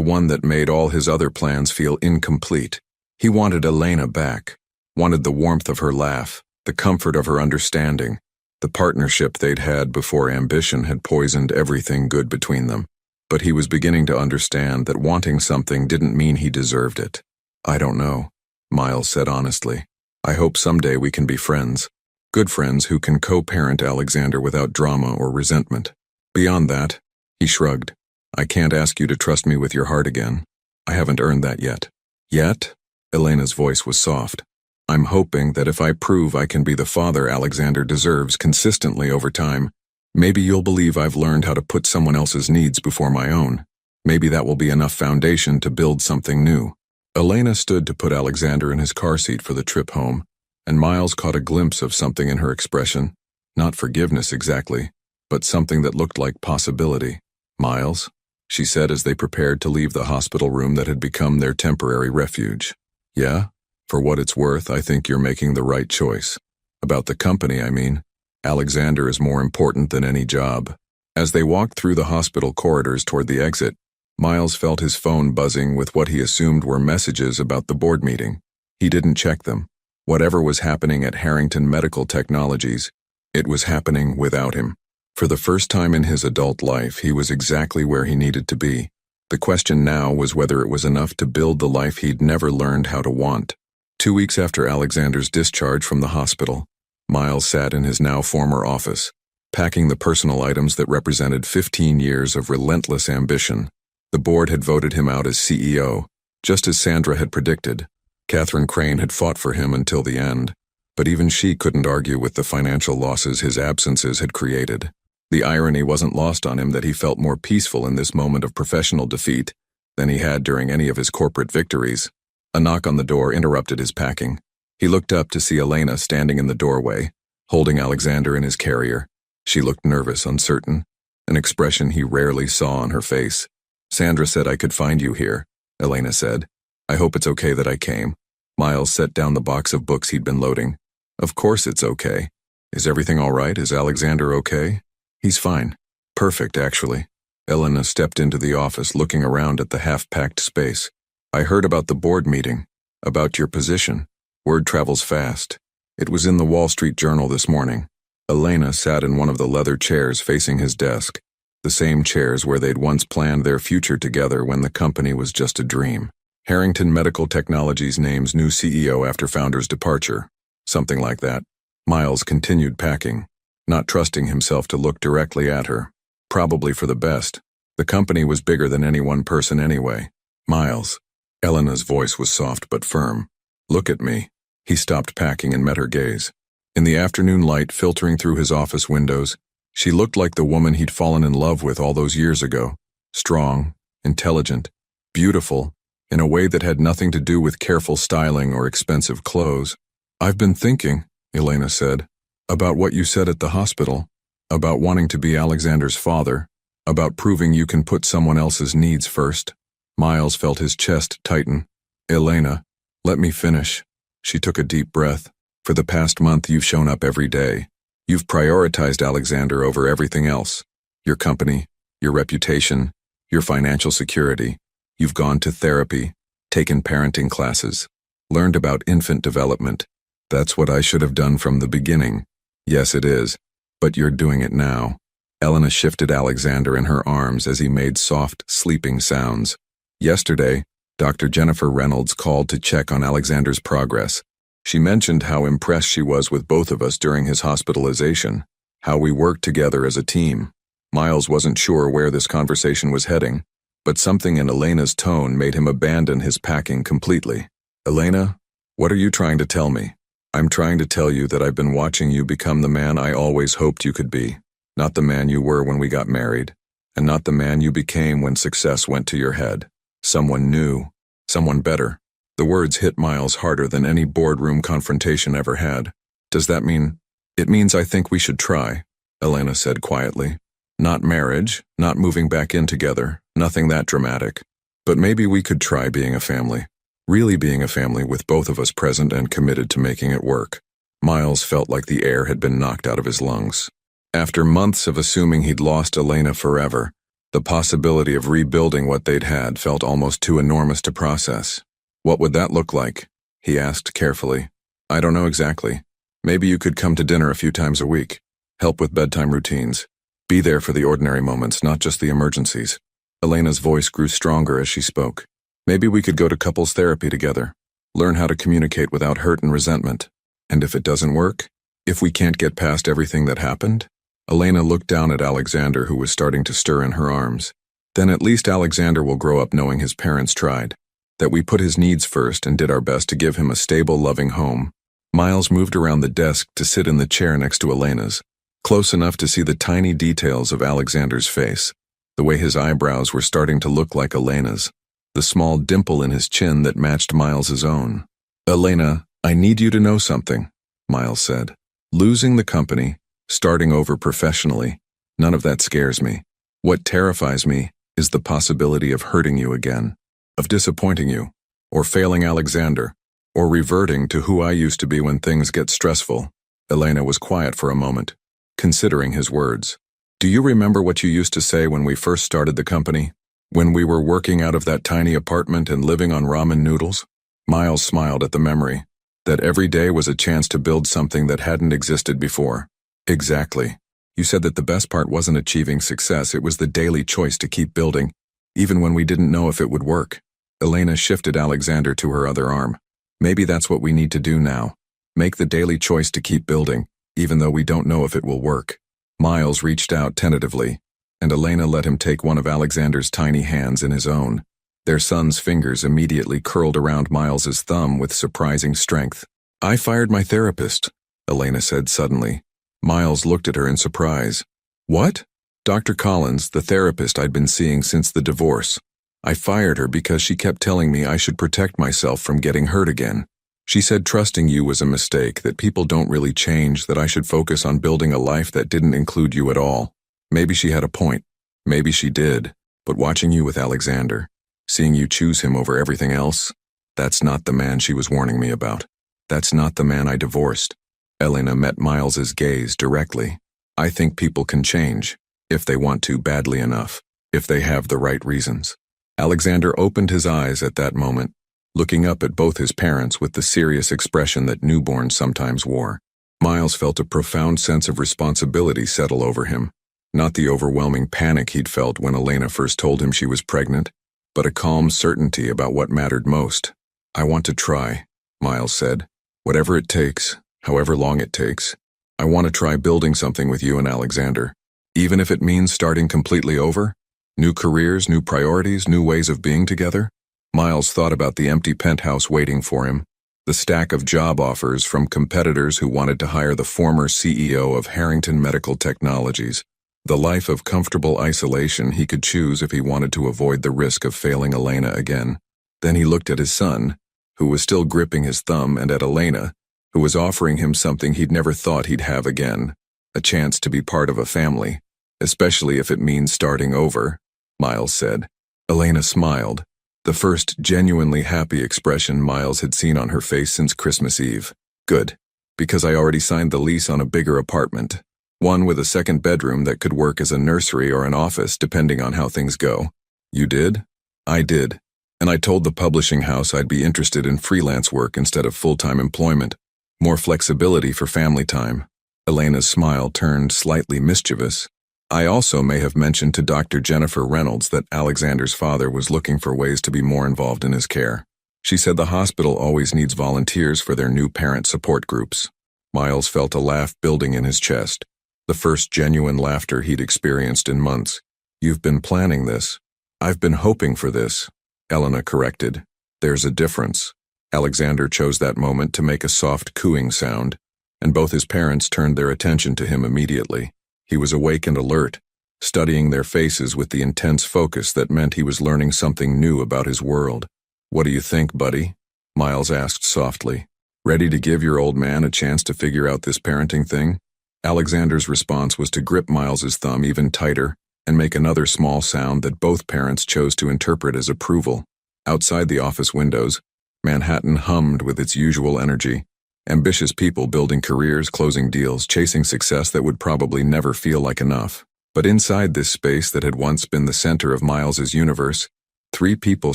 one that made all his other plans feel incomplete. He wanted Elena back, wanted the warmth of her laugh, the comfort of her understanding, the partnership they'd had before ambition had poisoned everything good between them. But he was beginning to understand that wanting something didn't mean he deserved it. "I don't know," Miles said honestly. "I hope someday we can be friends. Good friends who can co-parent Alexander without drama or resentment. Beyond that," he shrugged, "I can't ask you to trust me with your heart again. I haven't earned that yet." "Yet?" Elena's voice was soft. "I'm hoping that if I prove I can be the father Alexander deserves consistently over time, maybe you'll believe I've learned how to put someone else's needs before my own. Maybe that will be enough foundation to build something new." Elena stood to put Alexander in his car seat for the trip home, and Miles caught a glimpse of something in her expression. Not forgiveness exactly, but something that looked like possibility. "Miles," she said as they prepared to leave the hospital room that had become their temporary refuge. "Yeah? For what it's worth, I think you're making the right choice. About the company, I mean. Alexander is more important than any job." As they walked through the hospital corridors toward the exit, Miles felt his phone buzzing with what he assumed were messages about the board meeting. He didn't check them. Whatever was happening at Harrington Medical Technologies, it was happening without him. For the first time in his adult life, he was exactly where he needed to be. The question now was whether it was enough to build the life he'd never learned how to want. 2 weeks after Alexander's discharge from the hospital, Miles sat in his now former office, packing the personal items that represented 15 years of relentless ambition. The board had voted him out as CEO, just as Sandra had predicted. Catherine Crane had fought for him until the end, but even she couldn't argue with the financial losses his absences had created. The irony wasn't lost on him that he felt more peaceful in this moment of professional defeat than he had during any of his corporate victories. A knock on the door interrupted his packing. He looked up to see Elena standing in the doorway, holding Alexander in his carrier. She looked nervous, uncertain, an expression he rarely saw on her face. "Sandra said I could find you here," Elena said. "I hope it's okay that I came." Miles set down the box of books he'd been loading. Of course it's okay. Is everything all right? Is Alexander okay? He's fine. Perfect, actually. Elena stepped into the office, looking around at the half-packed space. I heard about the board meeting, about your position. Word travels fast. It was in the Wall Street Journal this morning. Elena sat in one of the leather chairs facing his desk, the same chairs where they'd once planned their future together when the company was just a dream. Harrington Medical Technologies names new CEO after founder's departure. Something like that. Miles continued packing, not trusting himself to look directly at her. Probably for the best. The company was bigger than any one person anyway. Miles. Elena's voice was soft but firm. Look at me. He stopped packing and met her gaze. In the afternoon light filtering through his office windows, she looked like the woman he'd fallen in love with all those years ago. Strong, intelligent, beautiful, in a way that had nothing to do with careful styling or expensive clothes. I've been thinking, Elena said, about what you said at the hospital, about wanting to be Alexander's father, about proving you can put someone else's needs first. Miles felt his chest tighten. Elena, let me finish. She took a deep breath. For the past month, you've shown up every day. You've prioritized Alexander over everything else. Your company, your reputation, your financial security. You've gone to therapy, taken parenting classes, learned about infant development. That's what I should have done from the beginning. Yes, it is. But you're doing it now. Elena shifted Alexander in her arms as he made soft, sleeping sounds. Yesterday, Dr. Jennifer Reynolds called to check on Alexander's progress. She mentioned how impressed she was with both of us during his hospitalization, how we worked together as a team. Miles wasn't sure where this conversation was heading, but something in Elena's tone made him abandon his packing completely. Elena, what are you trying to tell me? I'm trying to tell you that I've been watching you become the man I always hoped you could be, not the man you were when we got married, and not the man you became when success went to your head. Someone new, someone better. The words hit Miles harder than any boardroom confrontation ever had. Does that mean? It means I think we should try, Elena said quietly. Not marriage, not moving back in together, nothing that dramatic. But maybe we could try being a family. Really being a family with both of us present and committed to making it work. Miles felt like the air had been knocked out of his lungs. After months of assuming he'd lost Elena forever, the possibility of rebuilding what they'd had felt almost too enormous to process. What would that look like? He asked carefully. I don't know exactly. Maybe you could come to dinner a few times a week. Help with bedtime routines. Be there for the ordinary moments, not just the emergencies. Elena's voice grew stronger as she spoke. Maybe we could go to couples therapy together. Learn how to communicate without hurt and resentment. And if it doesn't work? If we can't get past everything that happened? Elena looked down at Alexander, who was starting to stir in her arms. Then at least Alexander will grow up knowing his parents tried. That we put his needs first and did our best to give him a stable, loving home. Miles moved around the desk to sit in the chair next to Elena's, close enough to see the tiny details of Alexander's face, the way his eyebrows were starting to look like Elena's, the small dimple in his chin that matched Miles's own. Elena, I need you to know something, Miles said. Losing the company, starting over professionally, none of that scares me. What terrifies me is the possibility of hurting you again, of disappointing you, or failing Alexander, or reverting to who I used to be when things get stressful. Elena was quiet for a moment, considering his words. Do you remember what you used to say when we first started the company? When we were working out of that tiny apartment and living on ramen noodles? Miles smiled at the memory, that every day was a chance to build something that hadn't existed before. Exactly. You said that the best part wasn't achieving success, it was the daily choice to keep building, even when we didn't know if it would work. Elena shifted Alexander to her other arm. Maybe that's what we need to do now. Make the daily choice to keep building, even though we don't know if it will work. Miles reached out tentatively, and Elena let him take one of Alexander's tiny hands in his own. Their son's fingers immediately curled around Miles's thumb with surprising strength. I fired my therapist, Elena said suddenly. Miles looked at her in surprise. What? Dr. Collins, the therapist I'd been seeing since the divorce. I fired her because she kept telling me I should protect myself from getting hurt again. She said trusting you was a mistake, that people don't really change, that I should focus on building a life that didn't include you at all. Maybe she had a point. Maybe she did. But watching you with Alexander, seeing you choose him over everything else, that's not the man she was warning me about. That's not the man I divorced. Elena met Miles's gaze directly. "I think people can change, if they want to badly enough, if they have the right reasons." Alexander opened his eyes at that moment, looking up at both his parents with the serious expression that newborns sometimes wore. Miles felt a profound sense of responsibility settle over him, not the overwhelming panic he'd felt when Elena first told him she was pregnant, but a calm certainty about what mattered most. "I want to try," Miles said. "Whatever it takes, however long it takes. I want to try building something with you and Alexander, even if it means starting completely over. New careers, new priorities, new ways of being together." Miles thought about the empty penthouse waiting for him, the stack of job offers from competitors who wanted to hire the former CEO of Harrington Medical Technologies, the life of comfortable isolation he could choose if he wanted to avoid the risk of failing Elena again. Then he looked at his son, who was still gripping his thumb, and at Elena, who was offering him something he'd never thought he'd have again, a chance to be part of a family, especially if it means starting over, Miles said. Elena smiled, the first genuinely happy expression Miles had seen on her face since Christmas Eve. "Good, because I already signed the lease on a bigger apartment, one with a second bedroom that could work as a nursery or an office depending on how things go." "You did?" "I did. And I told the publishing house I'd be interested in freelance work instead of full-time employment. More flexibility for family time." Elena's smile turned slightly mischievous. "I also may have mentioned to Dr. Jennifer Reynolds that Alexander's father was looking for ways to be more involved in his care. She said the hospital always needs volunteers for their new parent support groups." Miles felt a laugh building in his chest, the first genuine laughter he'd experienced in months. "You've been planning this." "I've been hoping for this," Elena corrected. "There's a difference." Alexander chose that moment to make a soft cooing sound, and both his parents turned their attention to him immediately. He was awake and alert, studying their faces with the intense focus that meant he was learning something new about his world. "What do you think, buddy?" Miles asked softly. "Ready to give your old man a chance to figure out this parenting thing?" Alexander's response was to grip Miles's thumb even tighter and make another small sound that both parents chose to interpret as approval. Outside the office windows, Manhattan hummed with its usual energy. Ambitious people building careers, closing deals, chasing success that would probably never feel like enough. But inside this space that had once been the center of Miles's universe, three people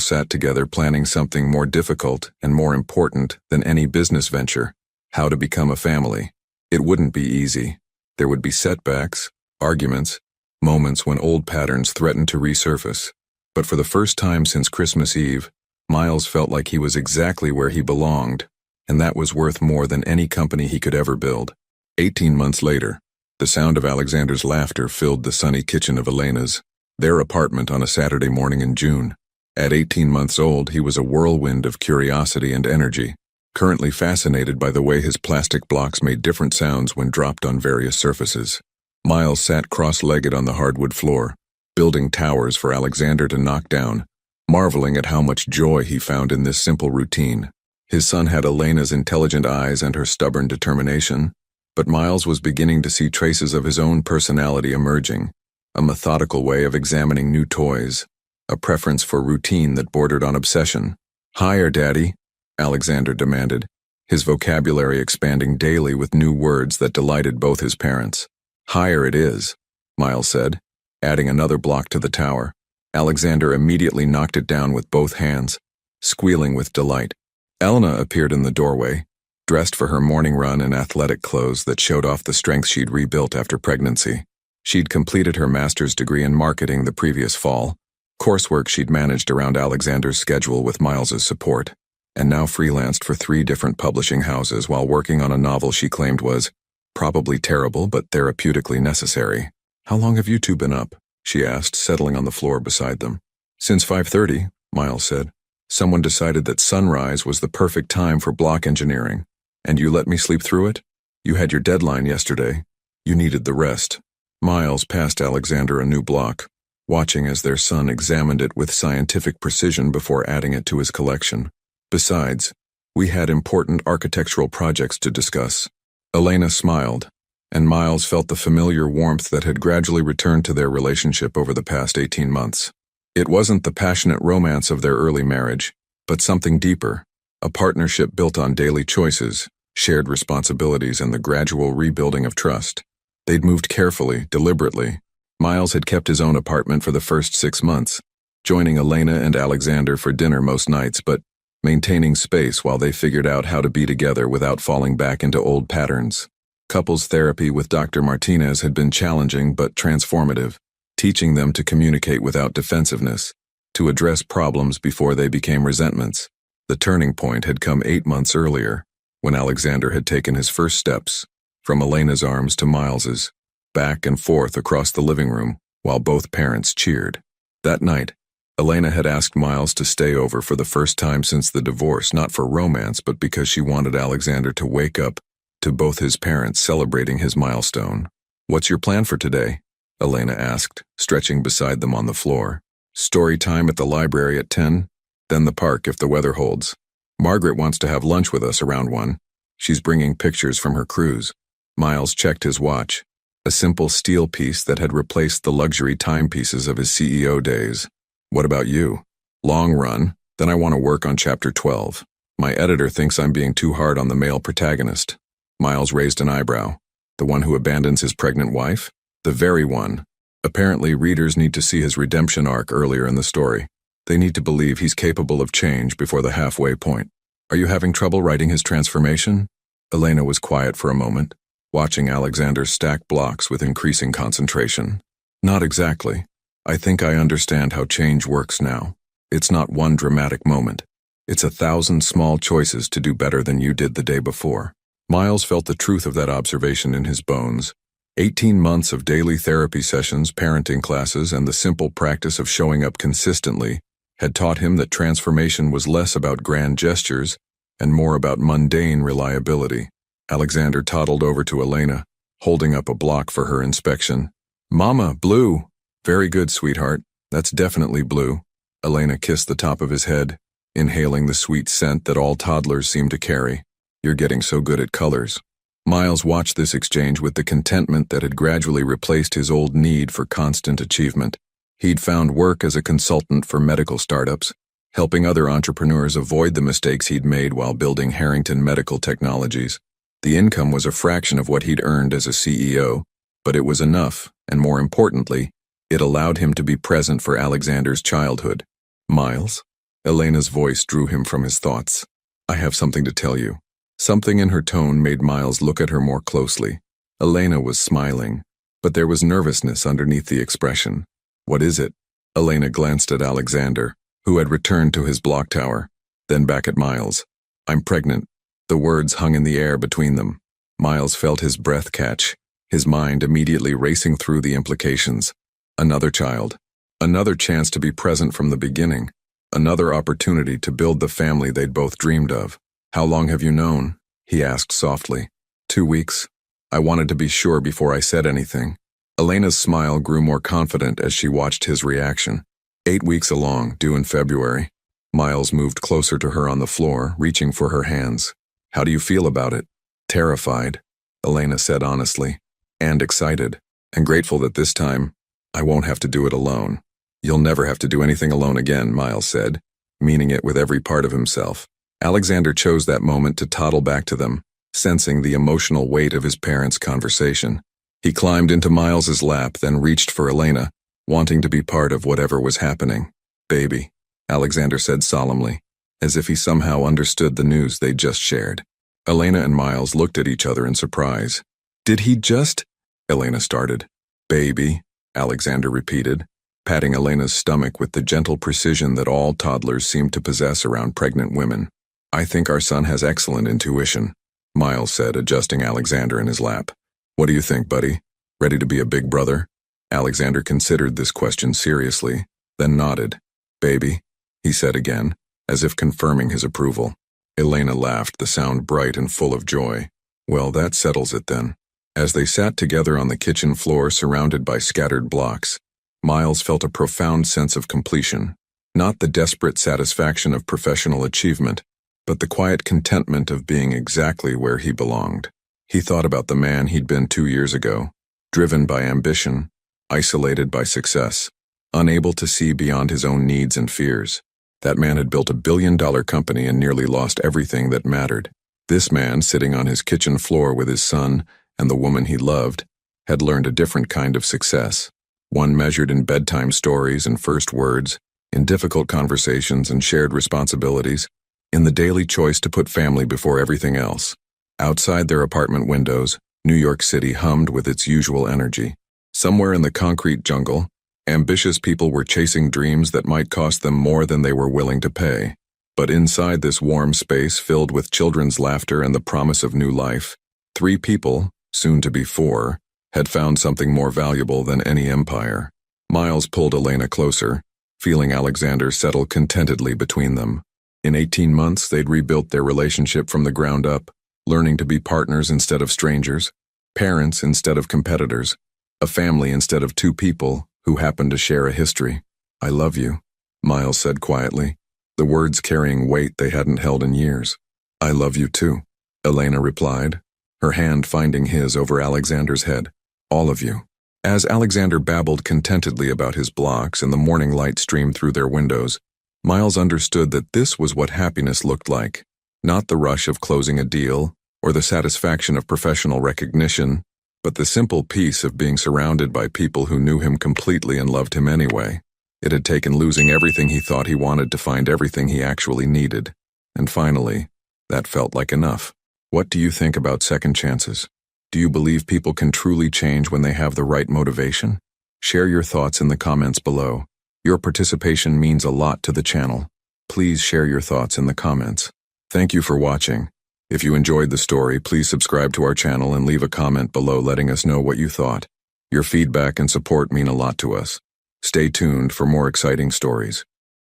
sat together planning something more difficult and more important than any business venture: how to become a family. It wouldn't be easy. There would be setbacks, arguments, moments when old patterns threatened to resurface. But for the first time since Christmas Eve, Miles felt like he was exactly where he belonged, and that was worth more than any company he could ever build. 18 months later, the sound of Alexander's laughter filled the sunny kitchen of Elena's, their apartment on a Saturday morning in June. At 18 months old, he was a whirlwind of curiosity and energy, currently fascinated by the way his plastic blocks made different sounds when dropped on various surfaces. Miles sat cross-legged on the hardwood floor, building towers for Alexander to knock down, marveling at how much joy he found in this simple routine. His son had Elena's intelligent eyes and her stubborn determination, but Miles was beginning to see traces of his own personality emerging, a methodical way of examining new toys, a preference for routine that bordered on obsession. "Higher, Daddy," Alexander demanded, his vocabulary expanding daily with new words that delighted both his parents. "Higher it is," Miles said, adding another block to the tower. Alexander immediately knocked it down with both hands, squealing with delight. Elena appeared in the doorway, dressed for her morning run in athletic clothes that showed off the strength she'd rebuilt after pregnancy. She'd completed her master's degree in marketing the previous fall, coursework she'd managed around Alexander's schedule with Miles's support, and now freelanced for 3 different publishing houses while working on a novel she claimed was probably terrible but therapeutically necessary. "How long have you two been up?" she asked, settling on the floor beside them. "Since 5:30, Miles said. "Someone decided that sunrise was the perfect time for block engineering, and you let me sleep through it? You had your deadline yesterday. You needed the rest." Miles passed Alexander a new block, watching as their son examined it with scientific precision before adding it to his collection. "Besides, we had important architectural projects to discuss." Elena smiled, and Miles felt the familiar warmth that had gradually returned to their relationship over the past 18 months. It wasn't the passionate romance of their early marriage, but something deeper, a partnership built on daily choices, shared responsibilities, and the gradual rebuilding of trust. They'd moved carefully, deliberately. Miles had kept his own apartment for the first 6 months, joining Elena and Alexander for dinner most nights, but maintaining space while they figured out how to be together without falling back into old patterns. Couples therapy with Dr. Martinez had been challenging but transformative, teaching them to communicate without defensiveness, to address problems before they became resentments. The turning point had come 8 months earlier, when Alexander had taken his first steps, from Elena's arms to Miles's, back and forth across the living room, while both parents cheered. That night, Elena had asked Miles to stay over for the first time since the divorce, not for romance, but because she wanted Alexander to wake up to both his parents celebrating his milestone. "What's your plan for today?" Elena asked, stretching beside them on the floor. "Story time at the library at 10, then the park if the weather holds. Margaret wants to have lunch with us around 1. She's bringing pictures from her cruise." Miles checked his watch, a simple steel piece that had replaced the luxury timepieces of his CEO days. "What about you?" "Long run, then I want to work on chapter 12. My editor thinks I'm being too hard on the male protagonist." Miles raised an eyebrow. "The one who abandons his pregnant wife?" "The very one. Apparently, readers need to see his redemption arc earlier in the story. They need to believe he's capable of change before the halfway point." "Are you having trouble writing his transformation?" Elena was quiet for a moment, watching Alexander stack blocks with increasing concentration. "Not exactly. I think I understand how change works now. It's not one dramatic moment. It's 1,000 small choices to do better than you did the day before." Miles felt the truth of that observation in his bones. 18 months of daily therapy sessions, parenting classes, and the simple practice of showing up consistently had taught him that transformation was less about grand gestures and more about mundane reliability. Alexander toddled over to Elena, holding up a block for her inspection. "Mama, blue." "Very good, sweetheart. That's definitely blue." Elena kissed the top of his head, inhaling the sweet scent that all toddlers seem to carry. "You're getting so good at colors." Miles watched this exchange with the contentment that had gradually replaced his old need for constant achievement. He'd found work as a consultant for medical startups, helping other entrepreneurs avoid the mistakes he'd made while building Harrington Medical Technologies. The income was a fraction of what he'd earned as a CEO, but it was enough, and more importantly, it allowed him to be present for Alexander's childhood. "Miles?" Elena's voice drew him from his thoughts. "I have something to tell you." Something in her tone made Miles look at her more closely. Elena was smiling, but there was nervousness underneath the expression. "What is it?" Elena glanced at Alexander, who had returned to his block tower, then back at Miles. "I'm pregnant." The words hung in the air between them. Miles felt his breath catch, his mind immediately racing through the implications. Another child. Another chance to be present from the beginning. Another opportunity to build the family they'd both dreamed of. "How long have you known?" he asked softly. 2 weeks. I wanted to be sure before I said anything. Elena's smile grew more confident as she watched his reaction. 8 weeks along, due in February. Miles moved closer to her on the floor, reaching for her hands. "How do you feel about it?" "Terrified," Elena said honestly, "and excited, and grateful that this time, I won't have to do it alone." "You'll never have to do anything alone again," Miles said, meaning it with every part of himself. Alexander chose that moment to toddle back to them, sensing the emotional weight of his parents' conversation. He climbed into Miles's lap, then reached for Elena, wanting to be part of whatever was happening. "Baby," Alexander said solemnly, as if he somehow understood the news they'd just shared. Elena and Miles looked at each other in surprise. "Did he just?" Elena started. "Baby," Alexander repeated, patting Elena's stomach with the gentle precision that all toddlers seem to possess around pregnant women. "I think our son has excellent intuition," Miles said, adjusting Alexander in his lap. "What do you think, buddy? Ready to be a big brother?" Alexander considered this question seriously, then nodded. "Baby," he said again, as if confirming his approval. Elena laughed, the sound bright and full of joy. "Well, that settles it then." As they sat together on the kitchen floor surrounded by scattered blocks, Miles felt a profound sense of completion, not the desperate satisfaction of professional achievement, but the quiet contentment of being exactly where he belonged. He thought about the man he'd been 2 years ago, driven by ambition, isolated by success, unable to see beyond his own needs and fears. That man had built a billion-dollar company and nearly lost everything that mattered. This man, sitting on his kitchen floor with his son and the woman he loved, had learned a different kind of success, one measured in bedtime stories and first words, in difficult conversations and shared responsibilities, in the daily choice to put family before everything else. Outside their apartment windows, New York City hummed with its usual energy. Somewhere in the concrete jungle, ambitious people were chasing dreams that might cost them more than they were willing to pay. But inside this warm space filled with children's laughter and the promise of new life, 3 people, soon to be 4, had found something more valuable than any empire. Miles pulled Elena closer, feeling Alexander settle contentedly between them. In 18 months, they'd rebuilt their relationship from the ground up, learning to be partners instead of strangers, parents instead of competitors, a family instead of 2 people who happened to share a history. "I love you," Miles said quietly, the words carrying weight they hadn't held in years. "I love you too," Elena replied, her hand finding his over Alexander's head. "All of you." As Alexander babbled contentedly about his blocks and the morning light streamed through their windows, Miles understood that this was what happiness looked like, not the rush of closing a deal or the satisfaction of professional recognition, but the simple peace of being surrounded by people who knew him completely and loved him anyway. It had taken losing everything he thought he wanted to find everything he actually needed. And finally, that felt like enough. What do you think about second chances? Do you believe people can truly change when they have the right motivation? Share your thoughts in the comments below. Your participation means a lot to the channel. Please share your thoughts in the comments. Thank you for watching. If you enjoyed the story, please subscribe to our channel and leave a comment below letting us know what you thought. Your feedback and support mean a lot to us. Stay tuned for more exciting stories.